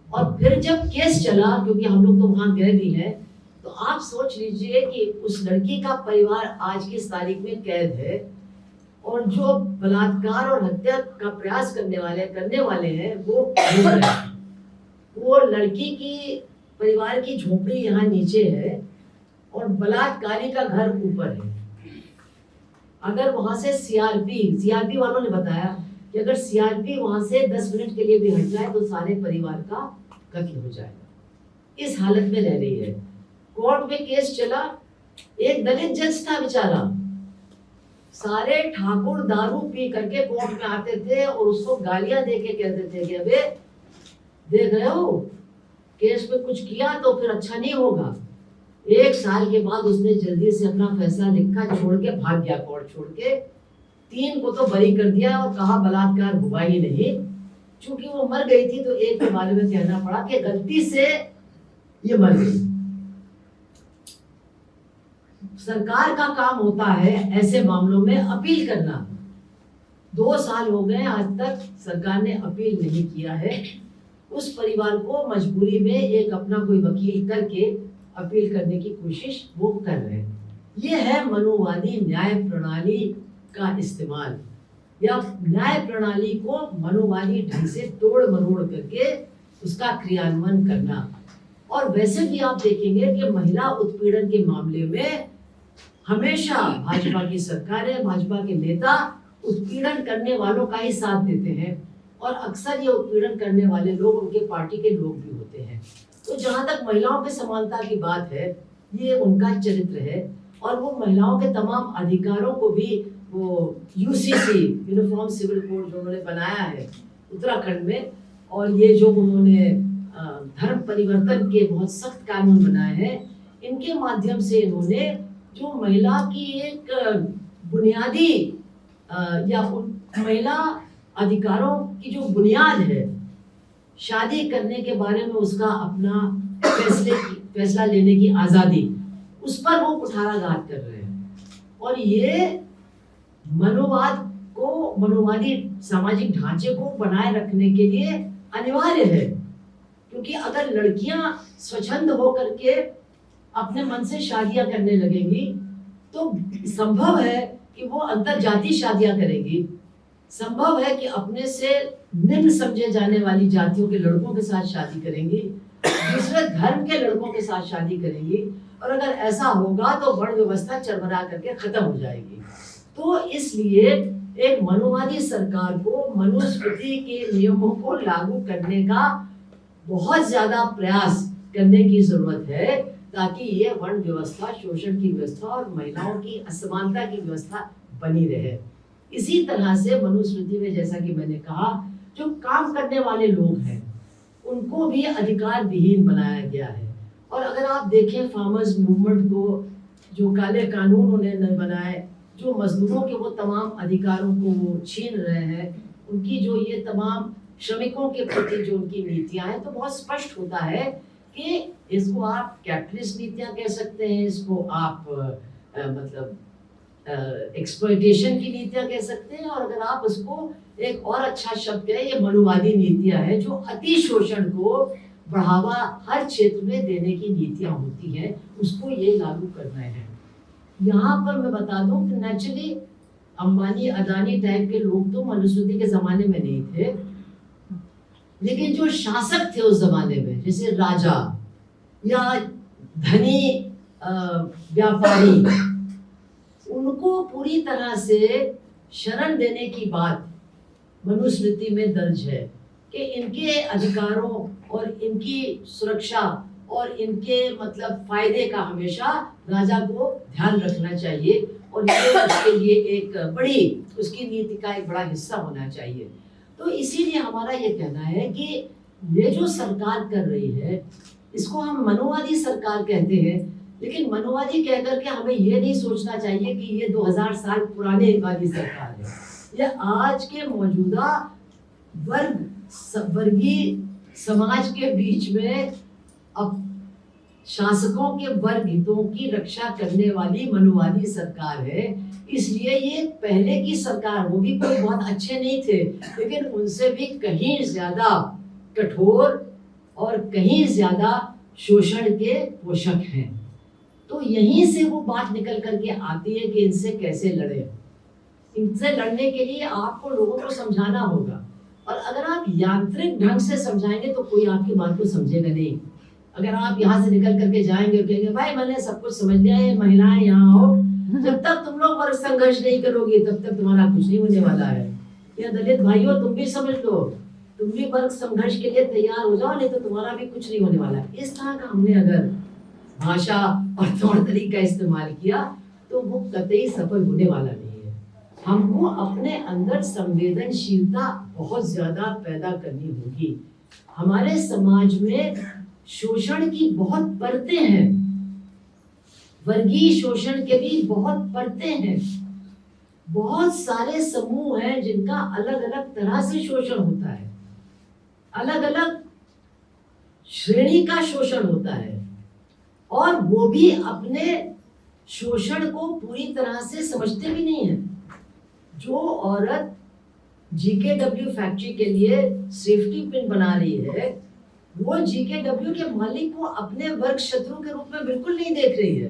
और फिर जब केस चला, क्योंकि हम लोग तो वहां गए भी हैं, तो आप सोच लीजिए कि उस लड़की का परिवार आज की इस तारीख में कैद है, और जो बलात्कार और हत्या का प्रयास करने वाले हैं वो घूम रहे हैं। वो लड़की की परिवार की झोपड़ी यहाँ नीचे है और बलात्कारी का घर ऊपर है। अगर वहां से सीआरपी वालों ने बताया कि अगर सीआरपी वहां से 10 मिनट के लिए भी हट जाए तो सारे परिवार का कत्ल हो जाएगा। इस हालत में रह रही है। कोर्ट में केस चला, एक दलित जज था बेचारा, सारे ठाकुर दारू पी करके कोर्ट में आते थे और उसको गालियां दे के कहते थे कि अबे देख रहे हो केस में कुछ किया तो फिर अच्छा नहीं होगा। 1 साल के बाद उसने जल्दी से अपना फैसला लिखा, छोड़ के भाग गया कोर्ट छोड़ के। 3 को तो बरी कर दिया और कहा बलात्कार हुआ ही नहीं। चूंकि वो मर गई थी तो एक के बारे में कहना पड़ा कि गलती से ये मर गई। सरकार का काम होता है ऐसे मामलों में अपील करना। 2 साल हो गए आज तक सरकार ने अपील नहीं किया है। उस परिवार को मजबूरी में एक अपना कोई वकील करके अपील करने की कोशिश वो कर रहे हैं। ये है मनुवादी न्याय प्रणाली का इस्तेमाल, या न्याय प्रणाली को मनुवादी ढंग से तोड़ मरोड़ करके उसका क्रियान्वयन करना। और वैसे भी आप देखेंगे कि महिला उत्पीड़न के मामले में हमेशा भाजपा की सरकारें, भाजपा के नेता उत्पीड़न करने वालों का ही साथ देते हैं, और अक्सर ये उत्पीड़न करने वाले लोग उनके पार्टी के लोग भी होते हैं। तो जहाँ तक महिलाओं के समानता की बात है, ये उनका चरित्र है, और वो महिलाओं के तमाम अधिकारों को भी वो यूसीसी यूनिफॉर्म सिविल कोड जो उन्होंने बनाया है उत्तराखंड में, और ये जो उन्होंने धर्म परिवर्तन के बहुत सख्त कानून बनाए हैं, इनके माध्यम से इन्होंने जो महिला की एक बुनियादी या महिला अधिकारों की जो बुनियाद है, शादी करने के बारे में उसका अपना फैसला लेने की आज़ादी, उस पर वो कुठाराघात कर रहे हैं। और ये मनोवाद को, मनोवादी सामाजिक ढांचे को बनाए रखने के लिए अनिवार्य है, क्योंकि अगर लड़कियां स्वच्छंद होकर के अपने मन से शादियां करने लगेंगी तो संभव है कि वो अंतर जाति शादियां करेंगी, संभव है कि अपने से निम्न समझे जाने वाली जातियों के लड़कों के साथ शादी करेंगी, दूसरे धर्म के लड़कों के साथ शादी करेंगी, और अगर ऐसा होगा तो वर्ण व्यवस्था चरमरा करके खत्म हो जाएगी। तो इसलिए एक मनुवादी सरकार को मनुस्मृति के नियमों को लागू करने का बहुत ज्यादा प्रयास करने की जरूरत है, ताकि ये वर्ण व्यवस्था, शोषण की व्यवस्था और महिलाओं की असमानता की व्यवस्था बनी रहे। इसी तरह से मनुस्मृति में, जैसा कि मैंने कहा, जो काम करने वाले लोग हैं उनको भी अधिकार विहीन बनाया गया है। और अगर आप देखें फार्मर्स मूवमेंट को, जो काले कानून उन्होंने बनाए, जो मजदूरों के वो तमाम अधिकारों को वो छीन रहे हैं, उनकी जो ये तमाम श्रमिकों के प्रति जो उनकी नीतियां हैं, तो बहुत स्पष्ट होता है कि इसको आप कैपिटलिस्ट नीतियां कह सकते हैं, इसको आप मतलब एक्सप्लॉयटेशन की नीतियां कह सकते हैं, और अगर आप उसको एक और अच्छा शब्द है, ये मनुवादी नीतियां हैं, जो अति शोषण को बढ़ावा हर क्षेत्र में देने की नीतियां होती हैं, उसको ये लागू कर रहे हैं। यहाँ पर मैं बता दूं कि नेचुरली अंबानी अदानी टाइप के लोग तो मनुस्मृति के जमाने में नहीं थे, लेकिन जो शासक थे उस जमाने में, जैसे राजा या धनी व्यापारी, उनको पूरी तरह से शरण देने की बात मनुस्मृति में दर्ज है कि इनके अधिकारों और इनकी सुरक्षा और इनके मतलब फायदे का हमेशा राजा को ध्यान रखना चाहिए, और ये उसके लिए एक बड़ी उसकी नीति का एक बड़ा हिस्सा होना चाहिए। तो इसीलिए हमारा ये कहना है कि ये जो सरकार कर रही है, इसको हम मनुवादी सरकार कहते हैं, लेकिन मनुवादी कह करके हमें ये नहीं सोचना चाहिए कि ये 2000 साल पुराने वाली सरकार है। ये आज के मौजूदा वर्गीय समाज के बीच में अब शासकों के वर्ग हितों की रक्षा करने वाली मनुवादी सरकार है। इसलिए ये पहले की सरकार, वो भी कोई बहुत अच्छे नहीं थे, लेकिन उनसे भी कहीं ज्यादा कठोर और कहीं ज्यादा शोषण के पोषक हैं। तो यहीं से वो बात निकल करके आती है कि इनसे कैसे लड़े। इनसे लड़ने के लिए आपको लोगों को समझाना होगा, और अगर आप यांत्रिक ढंग से समझाएंगे तो कोई आपकी बात को समझेगा नहीं। अगर आप यहाँ से निकल करके जाएंगे और कहेंगे भाई मैंने सब कुछ समझ लिया है, महिलाएं यहाँ हो, जब तक तुम लोग वर्ग संघर्ष नहीं करोगे तब तक तुम्हारा कुछ नहीं होने वाला है। या दलित भाइयों, तुम भी समझ लो, तुम भी वर्ग संघर्ष के लिए तैयार हो जाओ, नहीं तो तुम्हारा भी कुछ नहीं होने वाला। इस तरह का हमने अगर भाषा और तौर तरीका इस्तेमाल किया तो वो कतई सफल होने वाला नहीं है। हमको अपने अंदर संवेदनशीलता बहुत ज्यादा पैदा करनी होगी। हमारे समाज में शोषण की बहुत परतें हैं, वर्गीय शोषण के भी बहुत परतें हैं। बहुत सारे समूह हैं जिनका अलग अलग तरह से शोषण होता है, अलग अलग श्रेणी का शोषण होता है, और वो भी अपने शोषण को पूरी तरह से समझते भी नहीं है। जो औरत जीकेडब्ल्यू फैक्ट्री के लिए सेफ्टी पिन बना रही है, वो जीकेडब्ल्यू के मालिक को अपने वर्ग शत्रु के रूप में बिल्कुल नहीं देख रही है,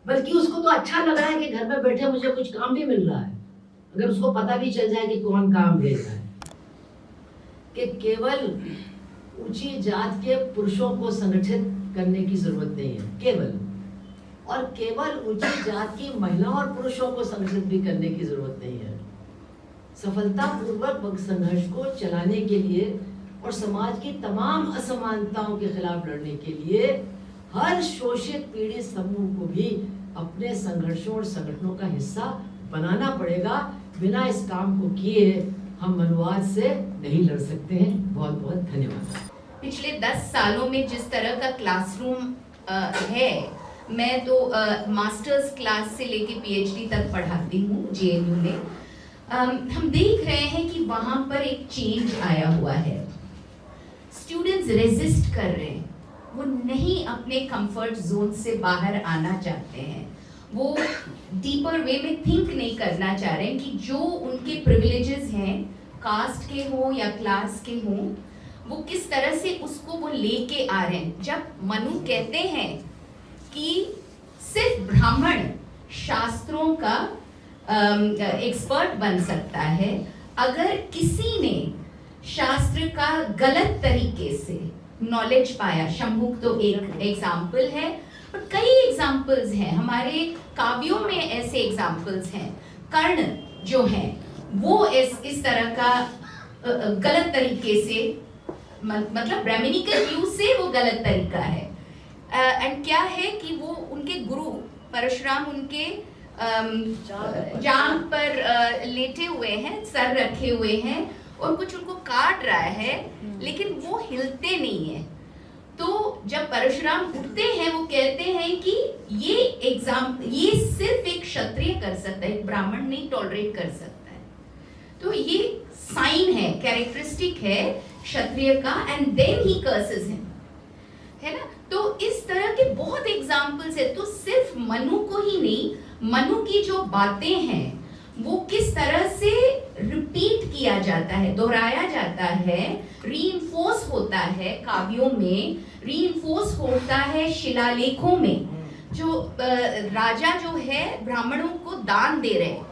बल्कि उसको तो अच्छा लग रहा है कि घर में बैठे मुझे कुछ काम भी मिल रहा है, अगर उसको पता भी चल जाए कि कौन काम भेज रहा है। कि केवल ऊंची जात के पुरुषों को संगठित करने की जरूरत नहीं है, केवल ऊंची जात की महिलाओं और पुरुषों को संगठित भी करने की जरूरत नहीं है। सफलतापूर्वक संघर्ष को चलाने के लिए और समाज की तमाम असमानताओं के खिलाफ लड़ने के लिए हर शोषित पीड़ित समूह को भी अपने संघर्षों और संगठनों का हिस्सा बनाना पड़ेगा। बिना इस काम को किए हम मनुवाद से नहीं लड़ सकते हैं। बहुत बहुत धन्यवाद। पिछले 10 सालों में जिस तरह का क्लासरूम है, मैं तो मास्टर्स क्लास से लेके पीएचडी तक पढ़ाती हूँ जेएनयू में। हम देख रहे हैं कि वहाँ पर एक चेंज आया हुआ है। स्टूडेंट्स रेजिस्ट कर रहे हैं, वो नहीं अपने कंफर्ट जोन से बाहर आना चाहते हैं, वो डीपर वे में थिंक नहीं करना चाह रहे हैं कि जो उनके प्रिविलेजेस हैं, कास्ट के हों या क्लास के हों, वो किस तरह से उसको वो लेके आ रहे हैं। जब मनु कहते हैं कि सिर्फ ब्राह्मण शास्त्रों का एक्सपर्ट बन सकता है, अगर किसी ने शास्त्र का गलत तरीके से नॉलेज पाया, शंभुक तो एक एग्जाम्पल है, पर कई एग्जाम्पल्स हैं, हमारे काव्यों में ऐसे एग्जाम्पल्स हैं। कर्ण जो हैं वो इस तरह का गलत तरीके से, मतलब ब्राह्मणिकल व्यू से वो गलत तरीका है। एंड क्या है कि वो उनके गुरु परशुराम उनके जांघ पर लेटे हुए हैं, सर रखे हुए हैं और कुछ उनको काट रहा है, लेकिन वो हिलते नहीं है। तो जब परशुराम उठते हैं, वो कहते हैं कि ये सिर्फ एक क्षत्रिय कर सकता है, एक ब्राह्मण नहीं टॉलरेट कर सकता है। तो ये साइन है, कैरेक्टरिस्टिक है क्षत्रिय का। And then he curses him, है ना। तो इस तरह के बहुत एग्जाम्पल्स है। तो सिर्फ मनु को ही नहीं, मनु की जो बातें हैं वो किस तरह से रिपीट किया जाता है, दोहराया जाता है, रीइंफोर्स होता है काव्यों में, रीइंफोर्स होता है शिलालेखों में। जो राजा जो है ब्राह्मणों को दान दे रहे हैं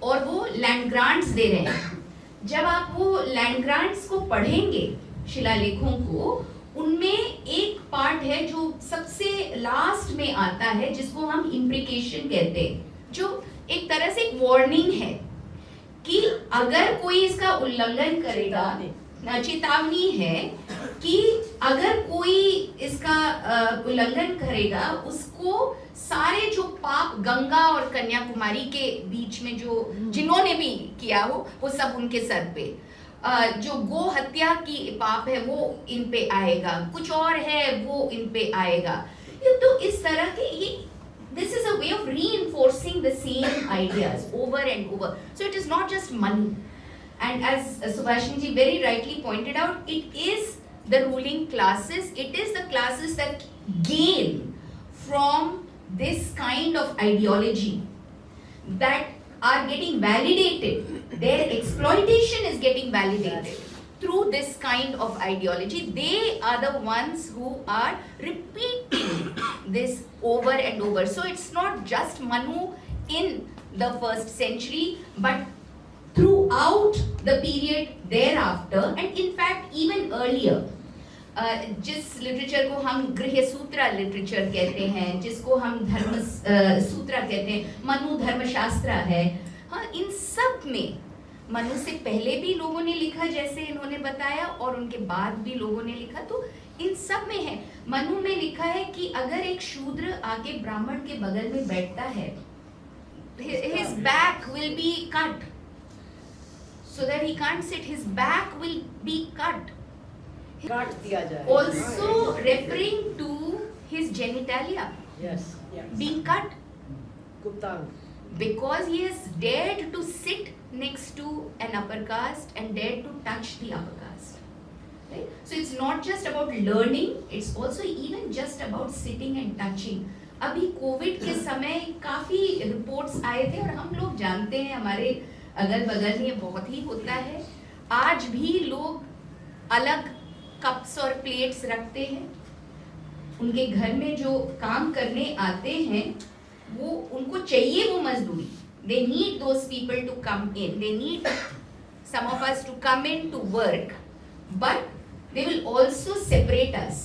और वो लैंड ग्रांट्स दे रहे हैं। जब आप वो लैंड ग्रांट्स को पढ़ेंगे, शिलालेखों को, उनमें एक पार्ट है जो सबसे लास्ट में आता है, जिसको हम इम्प्रिकेशन कहते हैं, जो एक तरह से एक वार्निंग है कि अगर कोई इसका उल्लंघन करेगा, चेतावनी है कि अगर कोई इसका उल्लंघन करेगा, उसको सारे जो पाप गंगा और कन्याकुमारी के बीच में जो जिन्होंने भी किया हो, वो सब उनके सर पे, जो गो हत्या की पाप है वो इन पे आएगा, कुछ और है वो इन पे आएगा। तो इस तरह के ये this is a way of reinforcing the same ideas over and over. So it is not just money. And as Subhashini ji very rightly pointed out, it is the ruling classes, it is the classes that gain from this kind of ideology that are getting validated. Their exploitation is getting validated through this kind of ideology. They are the ones who are repeating this over and over. So it's not just Manu in the 1st century, but throughout the period thereafter, and in fact even earlier. जिस लिटरेचर को हम गृह सूत्र लिटरेचर कहते हैं, जिसको हम धर्म सूत्र कहते हैं, मनु धर्मशास्त्र है, हाँ, इन सब में मनु से पहले भी लोगों ने लिखा जैसे इन्होंने बताया, और उनके बाद भी लोगों ने लिखा, तो इन सब में है। मनु में लिखा है कि अगर एक शूद्र आके ब्राह्मण के बगल में बैठता है, his back will be cut so that he can't sit, his back will be cut, काट दिया जाए। also referring to his genitalia being cut, कुप्तांग, because he has dared to sit next to an upper caste and dared to touch the upper caste, right? So it's not just about learning, it's also even just about sitting and touching. अभी कोविड के समय काफी रिपोर्ट्स आए थे, और हम लोग जानते हैं, हमारे अगल बगल में ये बहुत ही होता है। आज भी लोग अलग कप्स और प्लेट्स रखते हैं। उनके घर में जो काम करने आते हैं वो उनको चाहिए वो मजदूरी। They need those people to come in. They need some of us to come in to work, but they will also separate us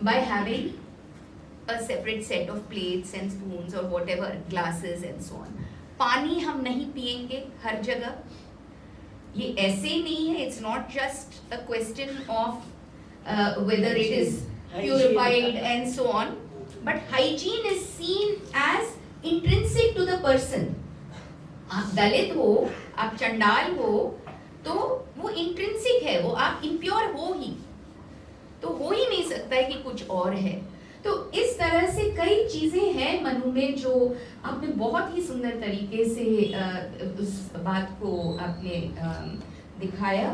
by having a separate set of plates and spoons or whatever, glasses and so on. पानी हम नहीं पिएंगे हर जगह। ये ऐसे नहीं है, it's not just a question of whether it is purified and so on, but hygiene is seen as intrinsic to the person. आप दलित हो, आप चंडाल हो, तो वो इंट्रिंसिक है, वो आप इम्प्योर हो ही, तो हो ही नहीं सकता है कि कुछ और है। तो इस तरह से कई चीजें हैं मनु में जो आपने बहुत ही सुंदर तरीके से उस बात को आपने दिखाया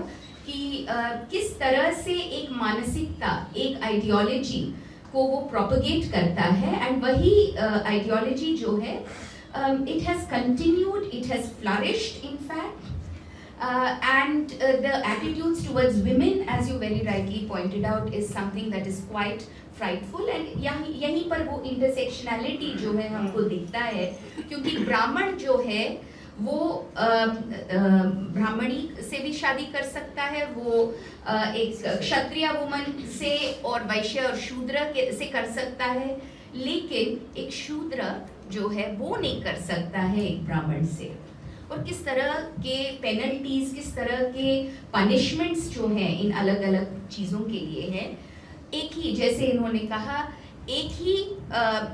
कि किस तरह से एक मानसिकता, एक आइडियोलॉजी को वो प्रोपगेट करता है, एंड वही आइडियोलॉजी जो है it has continued, it has flourished in fact, and the attitudes towards women, as you very rightly pointed out, is something that is quite frightful, and यहीं पर वो intersectionality जो है हमको दिखता है, क्योंकि ब्राह्मण जो है वो ब्राह्मणी से भी शादी कर सकता है, वो एक क्षत्रिय वुमन से और वैश्य और शूद्र से कर सकता है, लेकिन एक शूद्र जो है वो नहीं कर सकता है एक ब्राह्मण से। और किस तरह के पेनल्टीज, किस तरह के पनिशमेंट्स जो हैं इन अलग अलग चीज़ों के लिए हैं। एक ही, जैसे इन्होंने कहा, एक ही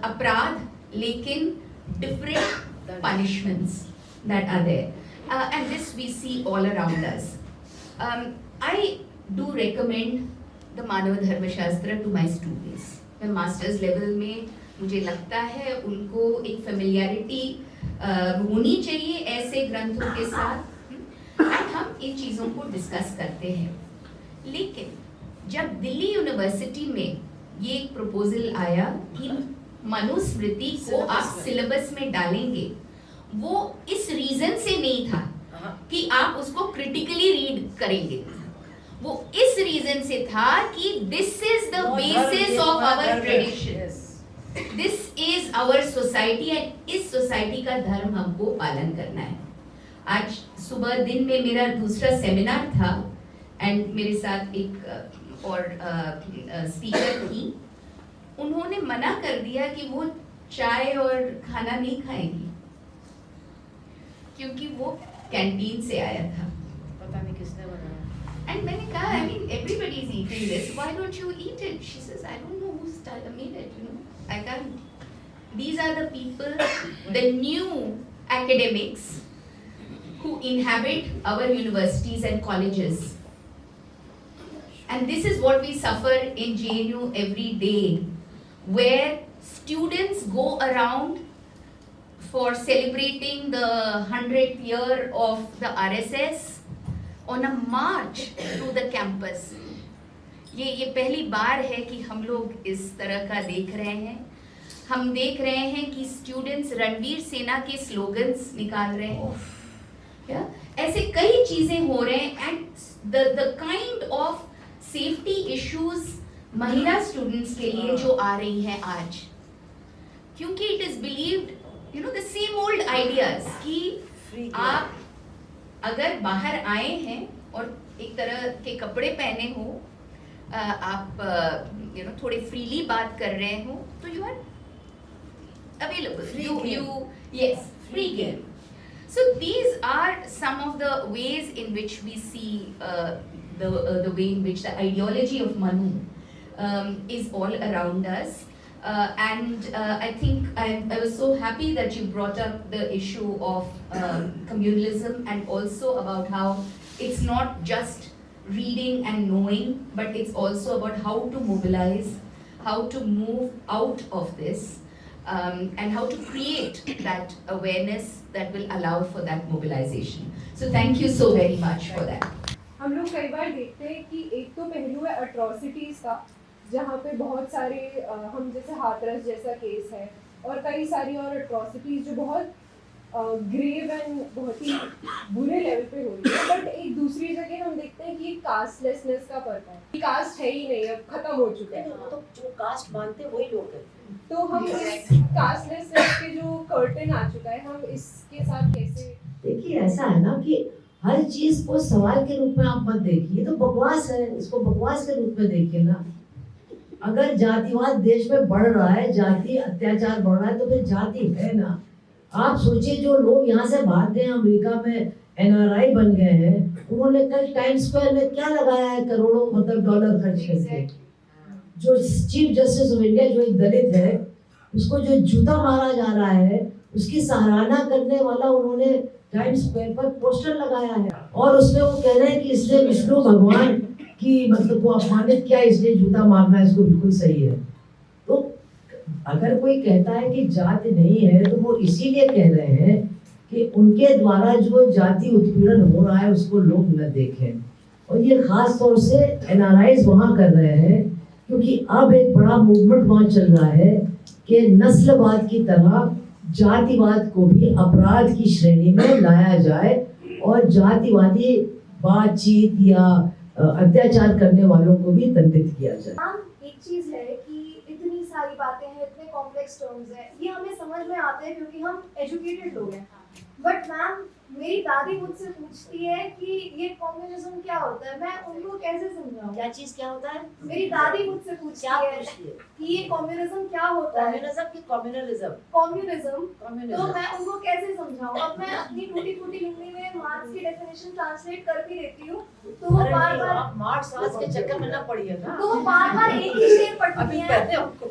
अपराध लेकिन different punishments that are there, and this we see all around us. I do recommend the मानव धर्मशास्त्र to my students. मैं मास्टर्स लेवल में मुझे लगता है उनको एक फेमिलियरिटी होनी चाहिए ऐसे ग्रंथों के साथ, एंड हम इन चीज़ों को डिस्कस करते हैं। लेकिन जब दिल्ली यूनिवर्सिटी में ये एक प्रपोजल आया कि मनुस्मृति को आप सिलेबस में डालेंगे, वो इस रीजन से नहीं था कि आप उसको क्रिटिकली रीड करेंगे, वो इस रीजन से था कि this is the basis of our tradition, this is our society, and इस सोसाइटी का धर्म हमको पालन करना है। आज सुबह दिन में मेरा दूसरा सेमिनार था, एंड मेरे साथ एक और स्पीकर थी, उन्होंने मना कर दिया कि वो चाय और खाना नहीं खाएंगी क्योंकि वो कैंटीन से आया था। पता नहीं किसने बनाया। एंड मैंने कहा, I mean everybody is eating this, why don't you eat it? She says, I don't know who made it, you know, I can't. These are the people, the new academics who inhabit our universities and colleges, and this is what we suffer in JNU every day, where students go around for celebrating the 100th year of the RSS on a march through the campus. ये पहली बार है कि हम लोग इस तरह का देख रहे हैं। हम देख रहे हैं कि स्टूडेंट्स रणवीर सेना के स्लोगन्स निकाल रहे हैं, ऐसे कई चीजें हो रहे हैं, and the kind of safety issues महिला स्टूडेंट्स के लिए जो आ रही हैं आज, क्योंकि it is believed, you know, the same old ideas कि आप अगर बाहर आए हैं और एक तरह के कपड़े पहने हो, आप यू नो थोड़े फ्रीली बात कर रहे हो, तो you are available, you yes, free game. So these are some of the ways in which we see the way in which the ideology of Manu is all around us. And I think I was so happy that you brought up the issue of communalism, and also about how it's not just reading and knowing, but it's also about how to mobilize, how to move out of this, and how to create that awareness that will allow for that mobilization. So thank you so very much for that. हम लोग कई बार देखते हैं कि एक तो पहलू है अट्रॉसिटीज़ का, जहाँ पे बहुत सारे हम जैसे हाथरस जैसा केस है और कई सारी और अट्रॉसिटीज़ जो बहुत ग्रेव एंड बहुत ही बुरे लेवल पे हो रही है, बट एक दूसरी जगह हम देखते हैं कि कास्टलेसनेस का पर्दा है, कास्ट है ही नहीं, अब खत्म हो चुका है। तो जो कास्ट मानते हैं वही लोग हैं। तो हम इस कास्टलेसनेस के जो कर्टन आ चुका है, हम इसके साथ कैसे? देखिए ऐसा है ना कि हर चीज को सवाल के रूप में आप मत देखिए, तो बकवास है, इसको बकवास के रूप में देखिए ना। अगर जातिवाद देश में बढ़ रहा है, जाति अत्याचार बढ़ रहा है, तो फिर जाति है ना। आप सोचिए जो लोग यहाँ से भाग गए अमेरिका में एनआरआई बन गए हैं, उन्होंने कल टाइम्स स्क्वायर में क्या लगाया है, करोड़ों मतलब डॉलर खर्च करके। जो चीफ जस्टिस ऑफ इंडिया जो एक दलित है, उसको जो जूता मारा जा रहा है, उसकी सराहना करने वाला उन्होंने टाइम्स स्क्वायर पर पोस्टर लगाया है, और उसमें वो कह रहे हैं कि इसने विष्णु भगवान की मतलब को अपमानित किया, इसलिए जूता मारना इसको बिल्कुल सही है। तो अगर कोई कहता है कि जाति नहीं है, तो वो इसीलिए कह रहे हैं कि उनके द्वारा जो जाति उत्पीड़न हो रहा है उसको लोग न देखें। और ये खास तौर से एनआरआईज वहाँ कर रहे हैं, क्योंकि अब एक बड़ा मूवमेंट वहाँ चल रहा है कि नस्लवाद की तरह जातिवाद को भी अपराध की श्रेणी में लाया जाए और जातिवादी बातचीत या अत्याचार करने वालों को भी दंडित किया जाए। मैम एक चीज़ है कि इतनी सारी बातें हैं, इतने कॉम्प्लेक्स टर्म्स हैं, ये हमें समझ में आते हैं क्योंकि हम एजुकेटेड लोग हैं। बट मैम मेरी दादी मुझसे पूछती है कि ये कम्युनिज्म क्या होता है, मैं उनको कैसे समझाऊं? क्या चीज क्या होता है? मेरी दादी मुझसे पूछती है कि ये कम्युनिज्म क्या होता है। कम्युनिज्म की कम्युनलिज्म कम्युनिज्म तो मैं उनको कैसे समझाऊं? अब मैं अपनी टूटी फूटी हिंदी में मार्क्स की डेफिनेशन ट्रांसलेट कर भी देती हूँ, तो वो बार बार मार्क्स आज के चक्कर में ना पड़िए ना। तो वो बार बार एक ही शेर पढ़ती है, कहते हैं उनको।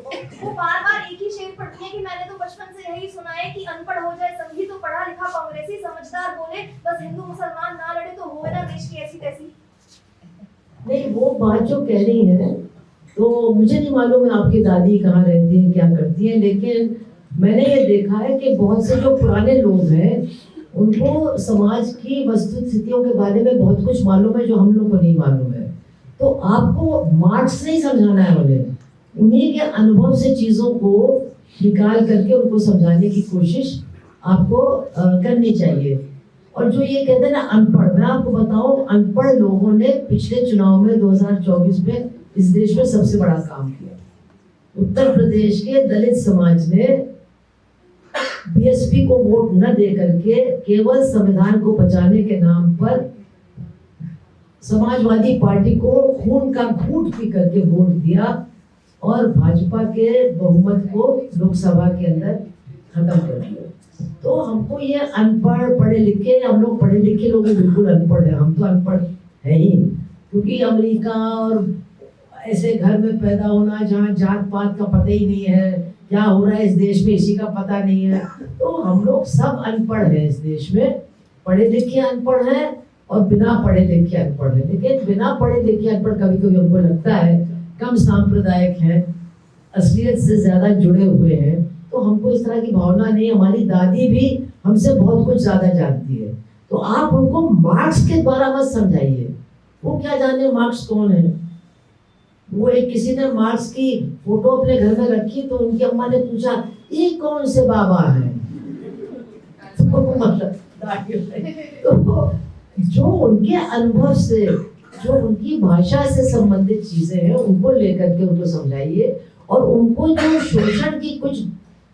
वो बार बार एक ही शेर पढ़ती है कि मैंने तो बचपन से यही सुना है कि अनपढ़ हो जाए संघी तो पढ़ा लिखा कांग्रेसी, समझदार बोले बस हिंदू मुसलमान ना लड़े तो हो ना देश की ऐसी तैसी। नहीं, वो बात जो कह रही है, तो मुझे नहीं मालूम है आपकी दादी कहाँ रहती है, क्या करती है, लेकिन मैंने ये देखा है कि बहुत से जो पुराने लोग हैं उनको समाज की वस्तु स्थितियों के बारे में बहुत कुछ मालूम है जो हम लोग को नहीं मालूम है। तो आपको मार्क्स नहीं समझाना है उन्हें, उन्हीं के अनुभव से चीज़ों को निकाल करके उनको समझाने की कोशिश आपको करनी चाहिए। और जो ये कहते हैं ना अनपढ़, मैं आपको बताऊं, अनपढ़ लोगों ने पिछले चुनाव में 2024 में इस देश में सबसे बड़ा काम किया। उत्तर प्रदेश के दलित समाज ने बीएसपी को वोट न दे करके केवल संविधान को बचाने के नाम पर समाजवादी पार्टी को खून का घूंट पी करके वोट दिया और भाजपा के बहुमत को लोकसभा के अंदर खत्म कर दिया। तो हमको ये अनपढ़ पढ़े लिखे, हम लोग पढ़े लिखे लोग बिल्कुल अनपढ़ हैं, हम तो अनपढ़ है ही, क्योंकि अमेरिका और ऐसे घर में पैदा होना जहाँ जात पात का पता ही नहीं है, क्या हो रहा है इस देश में इसी का पता नहीं है, तो हम लोग सब अनपढ़ हैं इस देश में। पढ़े लिखे अनपढ़ हैं और बिना पढ़े लिखे अनपढ़ हैं। लेकिन बिना पढ़े लिखे अनपढ़ कभी कभी हमको लगता है कम सांप्रदायिक हैं, असलियत से ज़्यादा जुड़े हुए हैं, तो हमको इस तरह की भावना नहीं। हमारी दादी भी हमसे बहुत कुछ ज़्यादा जानती है, तो आप उनको मार्क्स के द्वारा मत समझाइए, वो क्या जाने मार्क्स कौन है। वो एक किसी ने मार्क्स की फोटो अपने घर में रखी, तो उनकी अम्मा ने पूछा ये कौन से बाबा है, तो मतलब तो जो उनके अनुभव से, जो उनकी भाषा से संबंधित चीजें हैं उनको लेकर के उनको समझाइए, और उनको जो शोषण की कुछ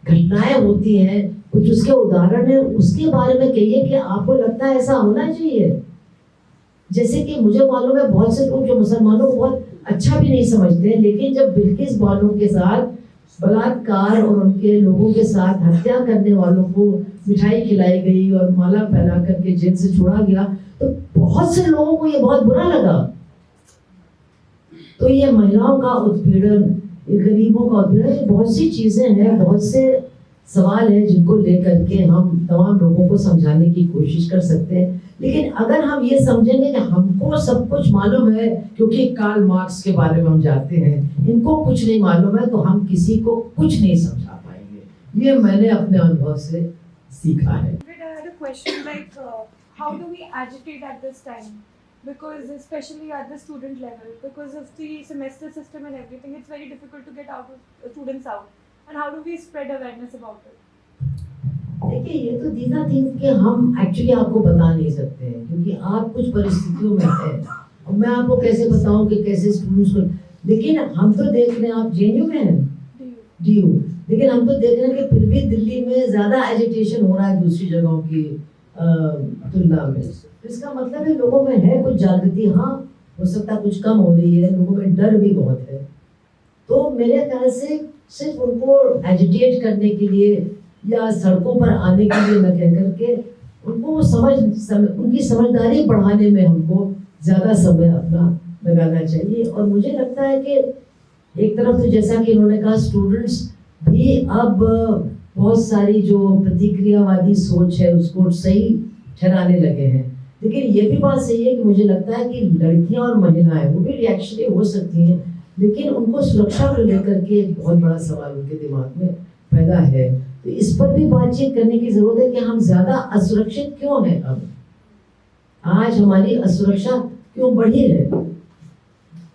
घटनाएं होती हैं, कुछ उसके उदाहरण है, उसके बारे में कहिए कि आपको लगता है ऐसा होना चाहिए। जैसे कि मुझे मालूम है बहुत से लोग जो मुसलमानों को बहुत अच्छा भी नहीं समझते हैं, लेकिन जब बिल्किस बानो के साथ बलात्कार और उनके लोगों के साथ हत्या करने वालों को मिठाई खिलाई गई और माला फैला करके जेल से छोड़ा गया, तो बहुत से लोगों को ये बहुत बुरा लगा। तो ये महिलाओं का उत्पीड़न, ये गरीबों का उत्पीड़न, ये बहुत सी चीजें हैं, बहुत से सवाल हैं जिनको लेकर के हम तमाम लोगों को समझाने की कोशिश कर सकते हैं। लेकिन अगर हम ये समझेंगे कि हमको सब कुछ मालूम है क्योंकि कार्ल मार्क्स के बारे में हम जानते हैं, इनको कुछ नहीं मालूम है, तो हम किसी को कुछ नहीं समझा पाएंगे। ये मैंने अपने अनुभव से सीखा है। I had a question like how do we agitate at this time? Because especially at the student level, because of the semester system and everything, it's very difficult to get out of students out. And how do we spread awareness about it? देखिए ये तो दीज आर थिंग्स कि हम एक्चुअली आपको बता नहीं सकते हैं, क्योंकि आप कुछ परिस्थितियों में हैं और मैं आपको कैसे बताऊं कि कैसे स्टूडेंट्स को, लेकिन हम तो देख रहे हैं, आप जेएनयू में हैं, डीयू, लेकिन हम तो देख रहे हैं कि फिर भी दिल्ली में ज्यादा एजिटेशन हो रहा है दूसरी जगहों की तुलना में। तो इसका मतलब है लोगों में है कुछ जागृति, हाँ हो सकता है कुछ कम हो रही है, लोगों में डर भी बहुत है। तो मेरे ख्याल से सिर्फ उनको एजिटेट करने के लिए या सड़कों पर आने के लिए न कह करके उनको उनकी समझदारी बढ़ाने में हमको ज़्यादा समय अपना लगाना चाहिए। और मुझे लगता है कि एक तरफ तो जैसा कि इन्होंने कहा, स्टूडेंट्स भी अब बहुत सारी जो प्रतिक्रियावादी सोच है उसको सही ठहराने लगे हैं, लेकिन ये भी बात सही है कि मुझे लगता है कि लड़कियां और महिलाएं वो भी रिएक्शनरी हो सकती हैं, लेकिन उनको सुरक्षा को लेकर के एक बहुत बड़ा सवाल उनके दिमाग में पैदा है। तो इस पर भी बातचीत करने की जरूरत है कि हम ज्यादा असुरक्षित क्यों हैं, अब आज हमारी असुरक्षा क्यों बढ़ी है।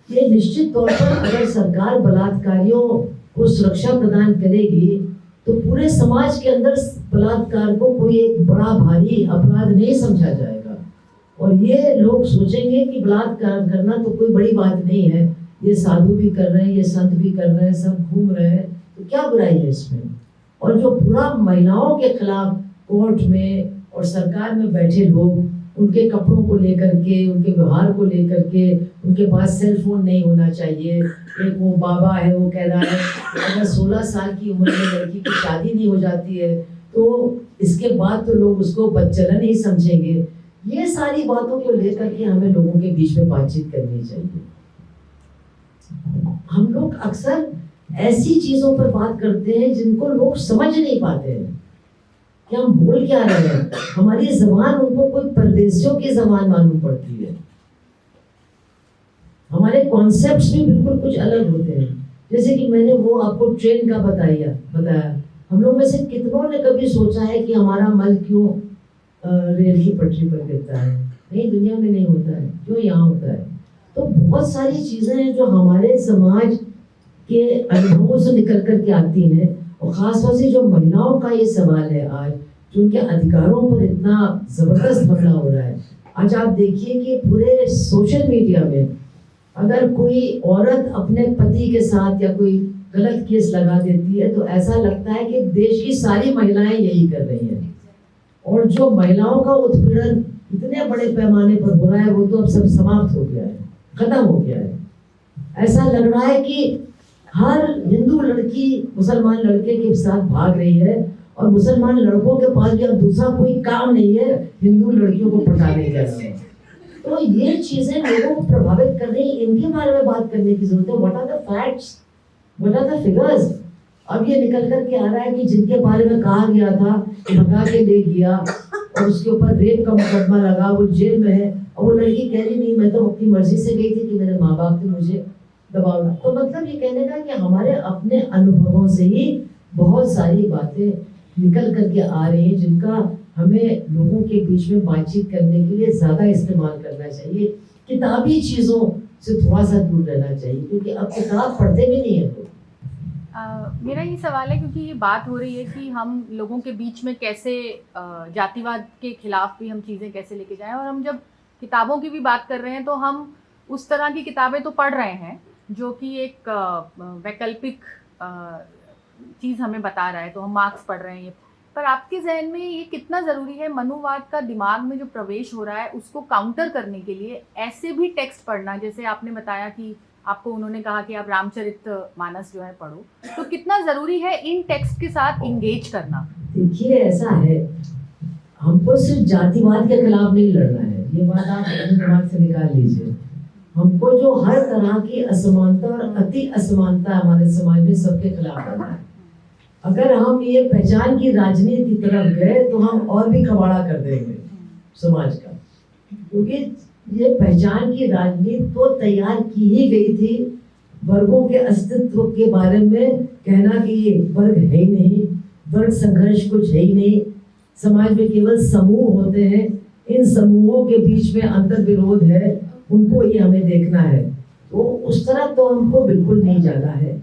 ये निश्चित तौर पर अगर सरकार बलात्कारियों को सुरक्षा प्रदान करेगी तो पूरे समाज के अंदर बलात्कार को कोई एक बड़ा भारी अपराध नहीं समझा जाएगा, और ये लोग सोचेंगे कि बलात्कार करना तो कोई बड़ी बात नहीं है, ये साधु भी कर रहे हैं, ये संत भी कर रहे हैं, सब घूम रहे हैं, तो क्या बुराई है इसमें। और जो पूरा महिलाओं के खिलाफ कोर्ट में और सरकार में बैठे लोग, उनके कपड़ों को लेकर के, उनके व्यवहार को लेकर के, उनके पास सेल फोन नहीं होना चाहिए, एक वो बाबा है वो कह रहा है कि अगर 16 साल की उम्र में लड़की की शादी नहीं हो जाती है तो इसके बाद तो लोग उसको बच्चलन ही समझेंगे। ये सारी बातों को लेकर के हमें लोगों के बीच में बातचीत करनी चाहिए। हम लोग अक्सर ऐसी चीजों पर बात करते हैं जिनको लोग समझ नहीं पाते हैं कि हम बोल क्या रहे हैं। हमारी जबान उनको कोई परदेशियों की जबान मालूम पड़ती है, हमारे कॉन्सेप्ट्स भी बिल्कुल कुछ अलग होते हैं। जैसे कि मैंने वो आपको ट्रेन का बताया, हम लोग में से कितनों ने कभी सोचा है कि हमारा मल क्यों रेल की पटरी पर गिरता है? नहीं, दुनिया में नहीं होता है, क्यों यहाँ होता है? तो बहुत सारी चीजें हैं जो हमारे समाज के अनुभवों से निकल कर के आती हैं, और खासतौर से जो महिलाओं का ये सवाल है आज, जो उनके अधिकारों पर इतना जबरदस्त हमला हो रहा है। आज आप देखिए कि पूरे सोशल मीडिया में अगर कोई औरत अपने पति के साथ या कोई गलत केस लगा देती है तो ऐसा लगता है कि देश की सारी महिलाएं यही कर रही हैं, और जो महिलाओं का उत्पीड़न इतने बड़े पैमाने पर हो रहा है वो तो अब सब समाप्त हो गया है, खत्म हो गया है। ऐसा लग रहा है कि हर हिंदू लड़की मुसलमान लड़के के साथ भाग रही है, और मुसलमान लड़कों के पास भी अब दूसरा कोई काम नहीं है हिंदू लड़कियों को पटाने के अलावा। तो ये चीजें लोगों को प्रभावित कर रही हैं, इनके बारे में बात करने की जरूरत है। What are the facts, what are the figures? अब ये निकल कर के आ रहा है कि जिनके बारे में कहा गया था भगा के ले गया और उसके ऊपर रेप का मुकदमा लगा, वो जेल में है, और वो लड़की कह रही नहीं मैं तो अपनी मर्जी से गई थी कि मेरे माँ बाप ने मुझे दबाव। तो मतलब ये कहने का कि हमारे अपने अनुभवों से ही बहुत सारी बातें निकल करके आ रही हैं जिनका हमें लोगों के बीच में बातचीत करने के लिए ज़्यादा इस्तेमाल करना चाहिए। किताबी चीज़ों से थोड़ा सा दूर रहना चाहिए, क्योंकि अब किताब पढ़ते भी नहीं है लोग। मेरा ये सवाल है, क्योंकि ये बात हो रही है कि हम लोगों के बीच में कैसे जातिवाद के खिलाफ भी हम चीज़ें कैसे लेके जाएं, और हम जब किताबों की भी बात कर रहे हैं तो हम उस तरह की किताबें तो पढ़ रहे हैं जो कि एक वैकल्पिक चीज़ हमें बता रहा है, तो हम मार्क्स पढ़ रहे हैं। पर आपके जहन में ये कितना ज़रूरी है, मनुवाद का दिमाग में जो प्रवेश हो रहा है उसको काउंटर करने के लिए ऐसे भी टेक्स्ट पढ़ना, जैसे आपने बताया कि आपको उन्होंने कहा कि आप रामचरितमानस जो है पढ़ो, तो कितना ज़रूरी है इन टेक्स्ट के साथ इंगेज करना? देखिए ऐसा है, हमको सिर्फ जातिवाद के खिलाफ नहीं लड़ना है, ये बात आप अपने दिमाग से निकाल लीजिए। हमको जो हर तरह की असमानता और अति असमानता हमारे समाज में सबके खिलाफ लड़ना है। अगर हम ये पहचान की राजनीति की तरफ गए तो हम और भी कबाड़ा कर देंगे समाज का, क्योंकि ये पहचान की राजनीति तो तैयार की ही गई थी वर्गों के अस्तित्व के बारे में, कहना कि ये वर्ग है ही नहीं, वर्ग संघर्ष कुछ है ही नहीं, समाज में केवल समूह होते हैं, इन समूहों के बीच में अंतर विरोध है, उनको ये हमें देखना है। तो उस तरह तो हमको बिल्कुल नहीं जाना है।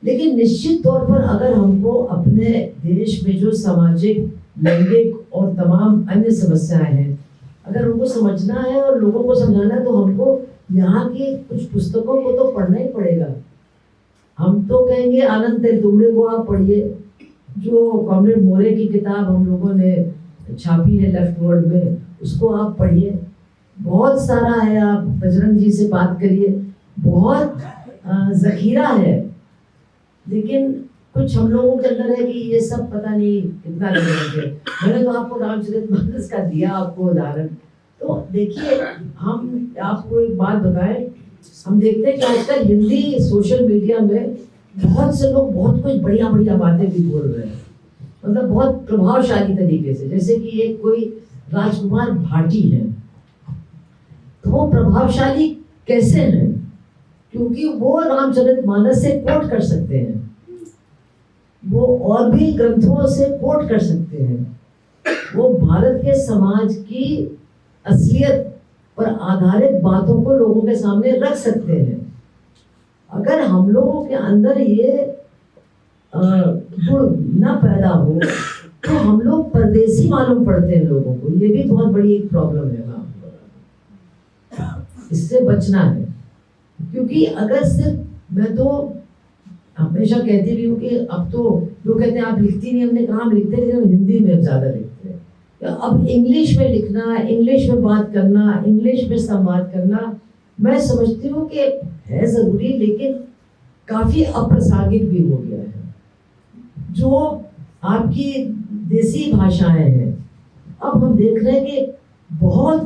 लेकिन निश्चित तौर पर अगर हमको अपने देश में जो सामाजिक, लैंगिक और तमाम अन्य समस्याएं हैं, अगर उनको समझना है और लोगों को समझाना है, तो हमको यहाँ की कुछ पुस्तकों को तो पढ़ना ही पड़ेगा। हम तो कहेंगे आनंद तेलतुंबड़े को आप पढ़िए, जो कॉमरेड मोरे की किताब हम लोगों ने छापी है लेफ्ट वर्ल्ड में, उसको आप पढ़िए। बहुत सारा है, आप बजरंग जी से बात करिए, बहुत ज़खीरा है। लेकिन कुछ हम लोगों के अंदर है कि ये सब पता नहीं कितना रिलेवेंट है। मैंने तो आपको रामचरितमानस का दिया आपको उदाहरण। तो देखिए, हम आपको एक बात बताएं, हम देखते हैं कि आजकल हिंदी सोशल मीडिया में बहुत से लोग बहुत कुछ बढ़िया बढ़िया बातें भी बोल रहे हैं, मतलब बहुत प्रभावशाली तरीके से। जैसे कि एक कोई राजकुमार भाटी है, तो वो प्रभावशाली कैसे हैं? क्योंकि वो रामचरितमानस से कोट कर सकते हैं, वो और भी ग्रंथों से कोट कर सकते हैं, वो भारत के समाज की असलियत पर आधारित बातों को लोगों के सामने रख सकते हैं। अगर हम लोगों के अंदर ये गुण न पैदा हो तो हम लोग परदेसी मालूम पड़ते हैं लोगों को। ये भी बहुत बड़ी एक प्रॉब्लम है, मैं आपको बता रहा हूं। इससे बचना है, क्योंकि अगर सिर्फ, मैं तो हमेशा कहती भी हूँ कि अब तो लोग कहते हैं आप लिखती नहीं, हमने कहा हम लिखते हैं, लेकिन हिंदी में ज़्यादा लिखते हैं। अब इंग्लिश में लिखना, इंग्लिश में बात करना, इंग्लिश में संवाद करना, मैं समझती हूँ कि है ज़रूरी, लेकिन काफ़ी अप्रासंगिक भी हो गया है। जो आपकी देसी भाषाएं हैं, अब हम देख रहे हैं कि बहुत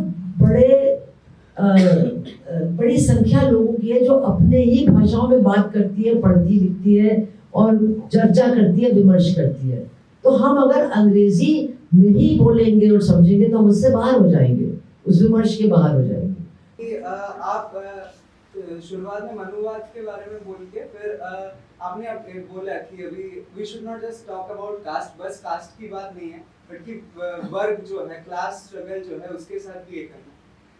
बड़ी संख्या लोगों की है जो अपने ही भाषाओं में बात करती है, पढ़ती लिखती है और चर्चा करती है, विमर्श करती है। तो हम अगर अंग्रेजी में ही बोलेंगे और समझेंगे तो हम उससे बाहर हो जाएंगे, उस विमर्श के बाहर हो जाएंगे। आप शुरुआत में मनुवाद के बारे में बोल के फिर आपने बोला कि अभी we should not just talk about caste, बस कास्ट की बात नहीं है, बल्कि वर्ग जो है, क्लास स्ट्रगल जो है, उसके साथ भी ये करना।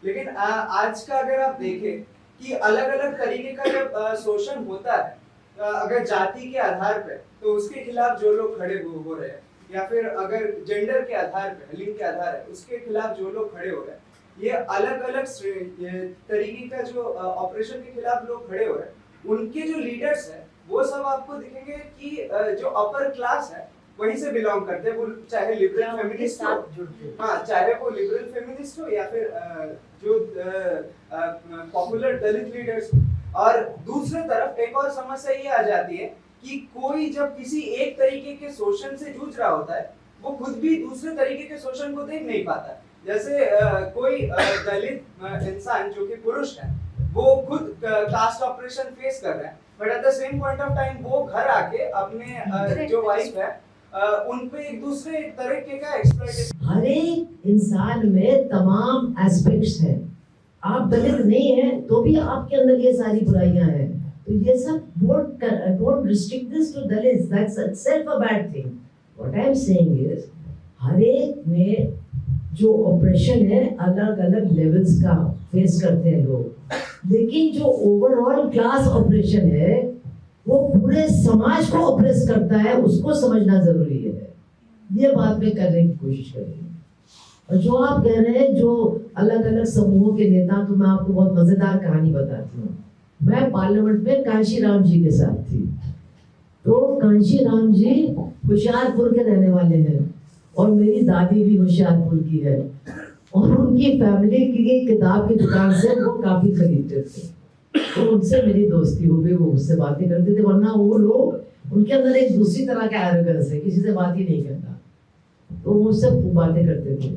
लेकिन आज का अगर आप देखें कि अलग अलग तरीके का जब शोषण होता है, अगर जाति के आधार पर, तो उसके खिलाफ जो लोग खड़े हो रहे हैं, या फिर अगर जेंडर के आधार पर, लिंग के आधार है, उसके खिलाफ जो लोग खड़े हो रहे हैं, ये अलग अलग तरीके का जो ऑपरेशन के खिलाफ लोग खड़े हो रहे हैं, उनके जो लीडर्स हैं वो सब आपको दिखेंगे कि जो अपर क्लास है वहीं से बिलोंग करते हैं। वो चाहे लिबरल फेमिनिस्ट हो, हाँ, चाहे वो लिबरल फेमिनिस्ट हो, या फिर जो पॉपुलर दलित लीडर्स हो। और दूसरी तरफ एक और समस्या ये आ जाती है कि कोई जब किसी एक तरीके के शोषण से जूझ रहा होता है, वो खुद भी दूसरे तरीके के शोषण को देख नहीं पाता। जैसे कोई दलित इंसान जो कि पुरुष है, वो खुद कास्ट ऑपरेशन फेस कर रहा है, but at the same point of time वो घर आके अपने जो वाइफ है उन पे एक दूसरे तरीके का एक्सप्लॉइटेशन। हर एक इंसान में तमाम एस्पेक्ट्स हैं। आप दलित नहीं हैं तो भी आपके अंदर ये सारी बुराइयां हैं। तो ये सब don't restrict this to Dalits, that's itself a bad thing. What I am saying is, हर एक में जो ऑपरेशन है अलग अलग लेवल्स का फेस करते हैं लोग, लेकिन जो ओवरऑल क्लास ऑपरेशन है वो पूरे समाज को ऑपरेस करता है, उसको समझना जरूरी है। ये बात में करने की कोशिश करेंगे। और जो आप कह रहे हैं जो अलग अलग समूहों के नेता, तो मैं आपको बहुत मजेदार कहानी बताती हूँ। मैं पार्लियामेंट में कांशीराम जी के साथ थी। तो कांशीराम जी होशियारपुर के रहने वाले हैं और मेरी दादी भी होशियारपुर की है, और उनकी फैमिली की किताब की दुकान से वो काफी खरीदते थे। तो उनसे मेरी दोस्ती हो गई, वो मुझसे बातें करते थे। वरना वो लोग, उनके अंदर एक दूसरी तरह का एरोगेंस है, किसी से बात ही नहीं करता, तो वो मुझसे खूब बातें करते थे।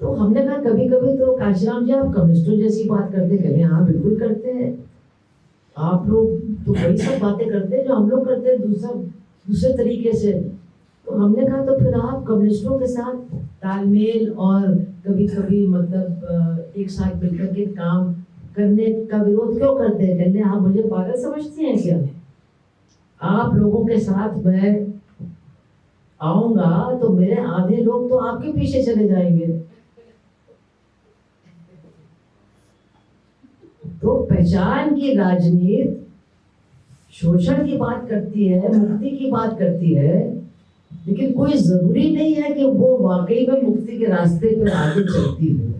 तो हमने कहा कभी कभी तो कांशीराम जी आप कम्युनिस्टों जैसी बात करते, कहते हाँ बिल्कुल करते हैं, आप लोग तो वही सब बातें करते हैं जो हम लोग करते हैं, दूसरे तरीके से। तो हमने कहा तो फिर आप कम्युनिस्टों के साथ तालमेल और कभी कभी मतलब एक साथ मिलकर के काम करने का विरोध क्यों करते हैं? कहते हैं आप मुझे पागल समझती हैं क्या? आप लोगों के साथ मैं आऊंगा तो मेरे आधे लोग तो आपके पीछे चले जाएंगे। तो पहचान की राजनीति शोषण की बात करती है, मुक्ति की बात करती है, लेकिन कोई जरूरी नहीं है कि वो वाकई में मुक्ति के रास्ते पर आगे चलती हो।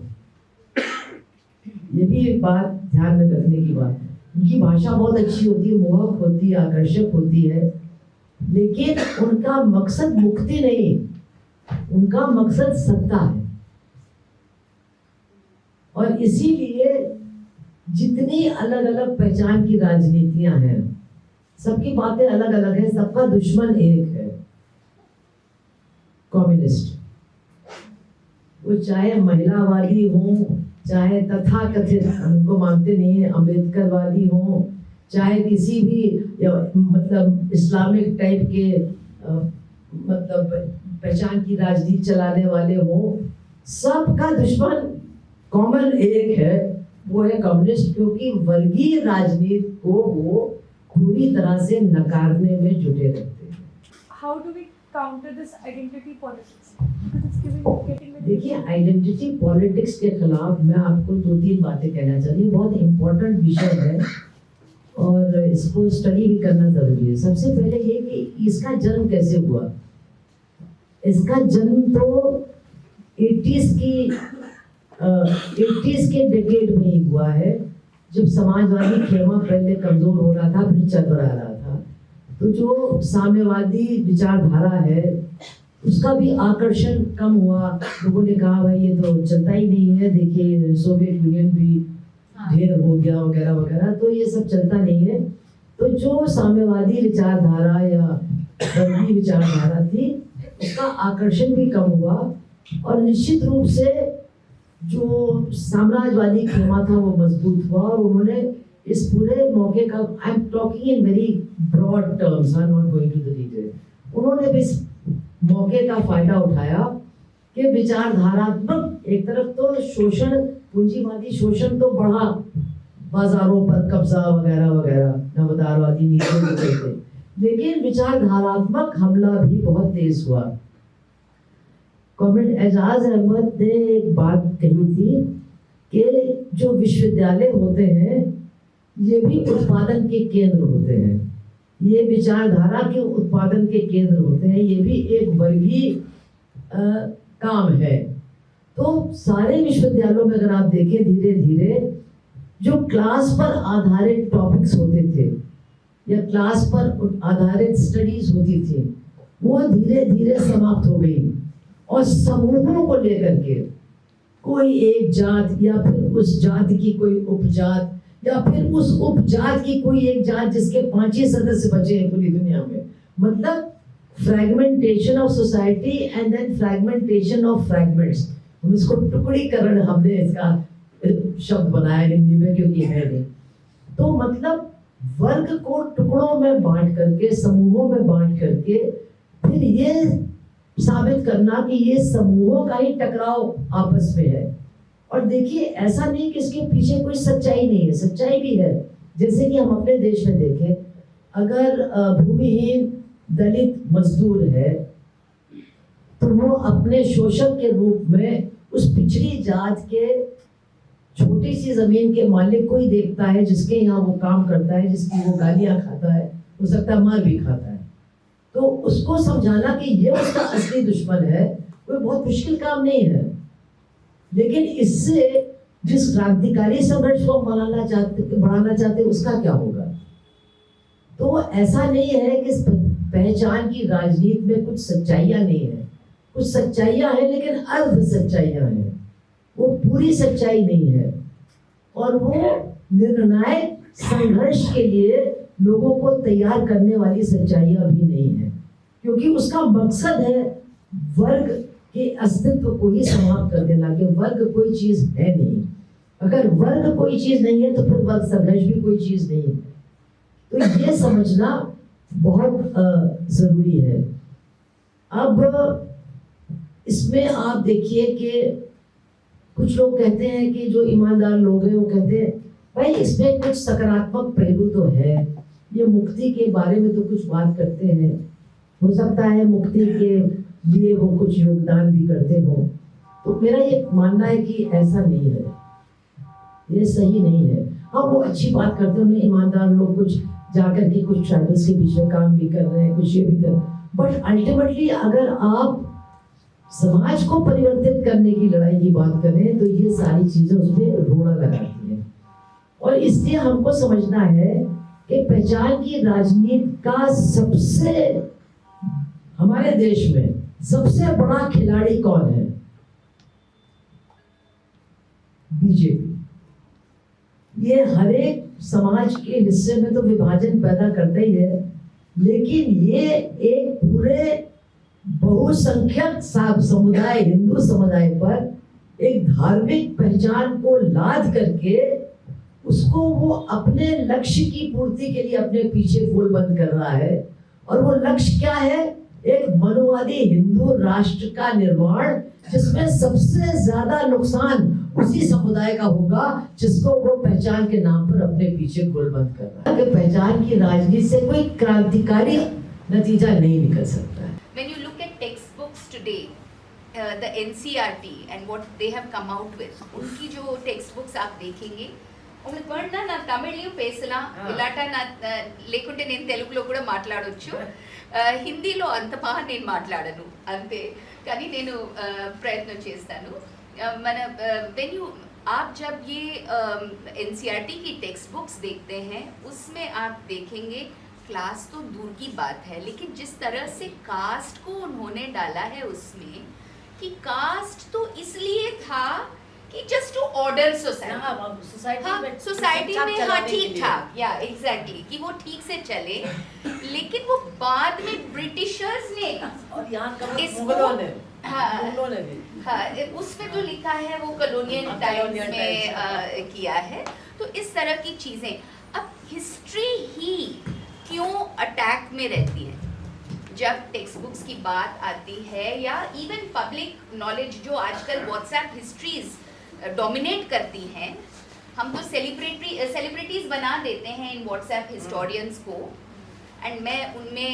ये भी एक बात ध्यान में रखने की बात है। उनकी भाषा बहुत अच्छी होती है, मोहक होती है, आकर्षक होती है, लेकिन उनका मकसद मुक्ति नहीं, उनका मकसद सत्ता है। और इसीलिए जितनी अलग अलग पहचान की राजनीतियां हैं, सबकी बातें अलग अलग है, सबका दुश्मन एक है, कम्युनिस्ट। वो चाहे महिलावादी हो, चाहे तथाकथित, उनको मानते नहीं है, अम्बेडकरवादी हो, चाहे किसी भी मतलब इस्लामिक टाइप के मतलब पहचान की राजनीति चलाने वाले हो, सबका दुश्मन कॉमन एक है, वो है कम्युनिस्ट। क्योंकि वर्गीय राजनीति को वो पूरी तरह से नकारने में जुटे रहते हैं। How do we counter this identity politics? Because it's getting very देखिए, आइडेंटिटी पॉलिटिक्स के खिलाफ मैं आपको 2-3 बातें कहना चाहती हूँ। बहुत इम्पोर्टेंट विषय है और इसको स्टडी भी करना जरूरी है। सबसे पहले ये कि इसका जन्म कैसे हुआ। इसका जन्म तो 80s के डेकेड में ही हुआ है, जब समाजवादी खेमा पहले कमजोर हो रहा था, फिर चल रहा था। तो जो साम्यवादी विचारधारा है उसका भी आकर्षण कम हुआ। लोगों ने कहा भाई ये तो चलता ही नहीं है, देखिए सोवियत यूनियन भी ढेर हो गया वगैरह वगैरह, तो ये सब चलता नहीं है। तो जो साम्यवादी विचारधारा या वर्गीय विचारधारा थी उसका आकर्षण भी कम हुआ, और निश्चित रूप से जो साम्राज्यवादी खेमा था वो मजबूत हुआ। और उन्होंने इस पूरे मौके का, I am talking in very broad terms, I am not going to the detail, उन्होंने भी इस मौके का फायदा उठाया कि विचारधारात्मक, एक तरफ तो शोषण, पूंजीवादी शोषण तो बढ़ा, बाजारों पर कब्जा वगैरह वगैरह, नवदारवादी नीतियों को कहते, लेकिन विचारधारात्मक हमला भी बहुत तेज हुआ। कॉमरेड एजाज अहमद ने एक बात कही थी कि जो विश्वविद्यालय होते हैं ये भी उत्पादन के केंद्र होते हैं, ये विचारधारा के उत्पादन के केंद्र होते हैं, ये भी एक वर्गीय काम है। तो सारे विश्वविद्यालयों में अगर आप देखें, धीरे धीरे जो क्लास पर आधारित टॉपिक्स होते थे या क्लास पर आधारित स्टडीज होती थी, वो धीरे धीरे समाप्त हो गई, और समूहों को लेकर के कोई एक जात या फिर उस जात की कोई उपजात या फिर उस उपजात की कोई एक जात जिसके 5 ही सदस्य बचे हैं पूरी दुनिया में, मतलब fragmentation of society and then fragmentation of fragments. हम इसको टुकड़ीकरण, हमने इसका शब्द बनाया हिंदी में क्योंकि है नहीं। तो मतलब वर्ग को टुकड़ों में बांट करके, समूहों में बांट करके, फिर ये साबित करना कि ये समूहों का ही टकराव आपस में है। और देखिए, ऐसा नहीं कि इसके पीछे कोई सच्चाई नहीं है, सच्चाई भी है। जैसे कि हम अपने देश में देखें, अगर भूमिहीन दलित मजदूर है तो वो अपने शोषक के रूप में उस पिछड़ी जात के छोटी सी जमीन के मालिक को ही देखता है, जिसके यहाँ वो काम करता है, जिसकी वो गालियां खाता है, हो सकता है मार भी खाता है। तो उसको समझाना कि ये उसका असली दुश्मन है, कोई बहुत मुश्किल काम नहीं है। लेकिन इससे जिस क्रांतिकारी संघर्ष को बढ़ाना चाहते उसका क्या होगा। तो ऐसा नहीं है कि पहचान की राजनीति में कुछ सच्चाइयां नहीं है, कुछ सच्चाइयां हैं लेकिन अर्ध सच्चाइयां हैं, वो पूरी सच्चाई नहीं है। और वो निर्णायक संघर्ष के लिए लोगों को तैयार करने वाली सच्चाइयां भी नहीं है, क्योंकि उसका मकसद है वर्ग के अस्तित्व को ही समाप्त कर देना, कि वर्ग कोई चीज है नहीं। अगर वर्ग कोई चीज नहीं है तो फिर वर्ग संघर्ष भी कोई चीज नहीं है। तो ये समझना बहुत जरूरी है। अब इसमें आप देखिए कि कुछ लोग कहते हैं कि जो ईमानदार लोग हैं वो कहते हैं भाई इसमें कुछ सकारात्मक पहलू तो है, ये मुक्ति के बारे में तो कुछ बात करते हैं, हो सकता है मुक्ति के लिए वो कुछ योगदान भी करते हो। तो मेरा ये मानना है कि ऐसा नहीं है, ये सही नहीं है। हाँ, वो अच्छी बात करते हैं, उन्हें ईमानदार लोग कुछ जाकर के कुछ ट्राइबल्स के बीच में काम भी कर रहे हैं, कुछ ये भी कर रहे हैं, बट अल्टीमेटली अगर आप समाज को परिवर्तित करने की लड़ाई की बात करें तो ये सारी चीजें उसमें रोड़ा लगाती हैं। और इसलिए हमको समझना है कि पहचान की राजनीति का सबसे हमारे देश में सबसे बड़ा खिलाड़ी कौन है? बीजेपी। ये हर एक समाज के हिस्से में तो विभाजन पैदा करता ही है, लेकिन ये एक पूरे बहुसंख्यक समुदाय, हिंदू समुदाय पर एक धार्मिक पहचान को लाद करके उसको वो अपने लक्ष्य की पूर्ति के लिए अपने पीछे गोल बंद कर रहा है। और वो लक्ष्य क्या है? एक मनुवादी हिंदू राष्ट्र का निर्माण, जिसमें सबसे ज्यादा नुकसान उसी समुदाय का होगा जिसको वो पहचान के नाम पर अपने पीछे गोल बंद कर रहा है। पहचान की राजनीति से कोई क्रांतिकारी नतीजा नहीं निकल सकता है। When you look at textbooks today, the NCERT and what they have come out with, उनकी जो textbooks आप देखेंगे, உங்களுக்கு పడినా నా తమిళ్ పేసలా ఇలాట నా లేకుంటే నేను తెలుగులో కూడా మాట్లాడొచ్చు, హిందీలో అంత బాగా నేను మాట్లాడను అంతే, కానీ నేను ప్రయత్నం చేస్తాను। మన when you आप जब ये NCERT की टेक्स्ट बुक्स देखते हैं उसमें आप देखेंगे क्लास तो दूर की बात है, लेकिन जिस तरह से कास्ट को उन्होंने डाला है उसमें कि कास्ट तो इसलिए था कि just to order society, society में हाँ ठीक ठाक, या एग्जैक्टली कि वो ठीक से चले, लेकिन वो बाद में ब्रिटिशर्स ने और यहाँ मुगलों ने उसमें जो लिखा है वो कॉलोनियल टाइम्स में किया है। तो इस तरह की चीजें, अब हिस्ट्री ही क्यों अटैक में रहती है जब टेक्स्ट बुक्स की बात आती है, या इवन पब्लिक नॉलेज जो आजकल व्हाट्सएप हिस्ट्रीज डोमिनेट करती हैं। हम तो सेलिब्रिटीज बना देते हैं इन व्हाट्सएप हिस्टोरियंस को, एंड मैं उनमें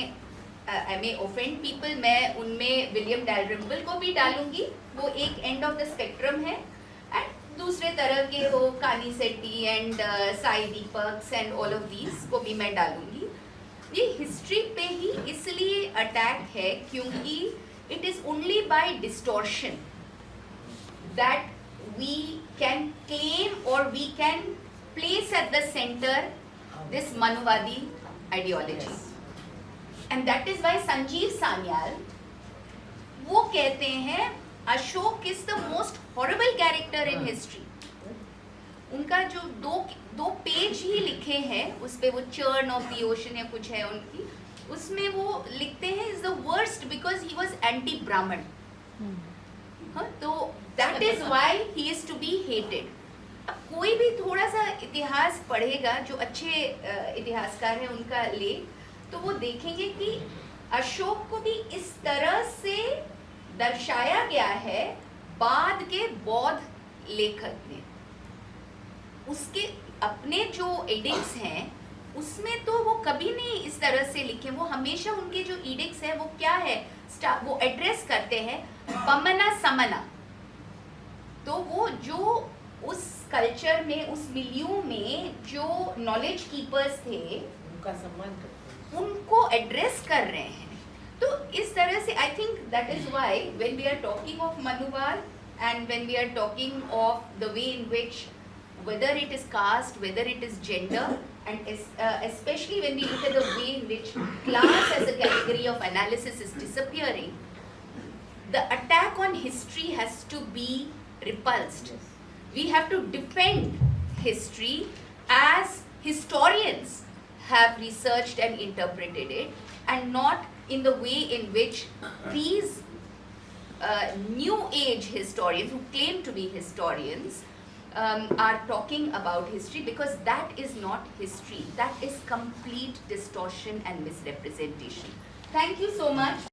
आई मे ऑफेंड पीपल, मैं उनमें विलियम डैलरिम्बल को भी डालूंगी, वो एक एंड ऑफ द स्पेक्ट्रम है, एंड दूसरे तरह के वो Kani Setty and Sai Deepaks and all of these को भी मैं डालूंगी। ये हिस्ट्री पे ही इसलिए अटैक है क्योंकि it is only by distortion that we can claim और we can place at the centre this Manuvadi ideology, and that is why Sanjeev Sanyal वो कहते हैं Ashok is the most horrible character in history. उनका जो दो पेज ही लिखे हैं उस पे, वो चर्न ऑफ द ओशन या कुछ है उनकी, उसमें वो लिखते हैं is the worst because he was anti Brahmin. तो that is why he is to be hated. अब कोई भी थोड़ा सा इतिहास पढ़ेगा, जो अच्छे इतिहासकार हैं उनका लेख, तो वो देखेंगे कि अशोक को भी इस तरह से दर्शाया गया है बाद के बौद्ध लेखक ने। उसके अपने जो एडिक्ट्स हैं उसमें तो वो कभी नहीं इस तरह से लिखे, वो हमेशा उनके जो एडिक्ट्स है वो क्या है, वो एड्रेस करते हैं पमना समना। तो वो जो उस कल्चर में, उस मिलियू में जो नॉलेज कीपर्स थे उनका सम्मान करते हैं, उनको एड्रेस कर रहे हैं। तो इस तरह से I think that is why when we are talking of Manuvad and when we are talking of the way in which whether it is caste, whether it is gender, and especially when we look at the way in which class as a category of analysis is disappearing, the attack on history has to be repulsed. We have to defend history as historians have researched and interpreted it, and not in the way in which these new age historians who claim to be historians are talking about history, because that is not history. That is complete distortion and misrepresentation. Thank you so much.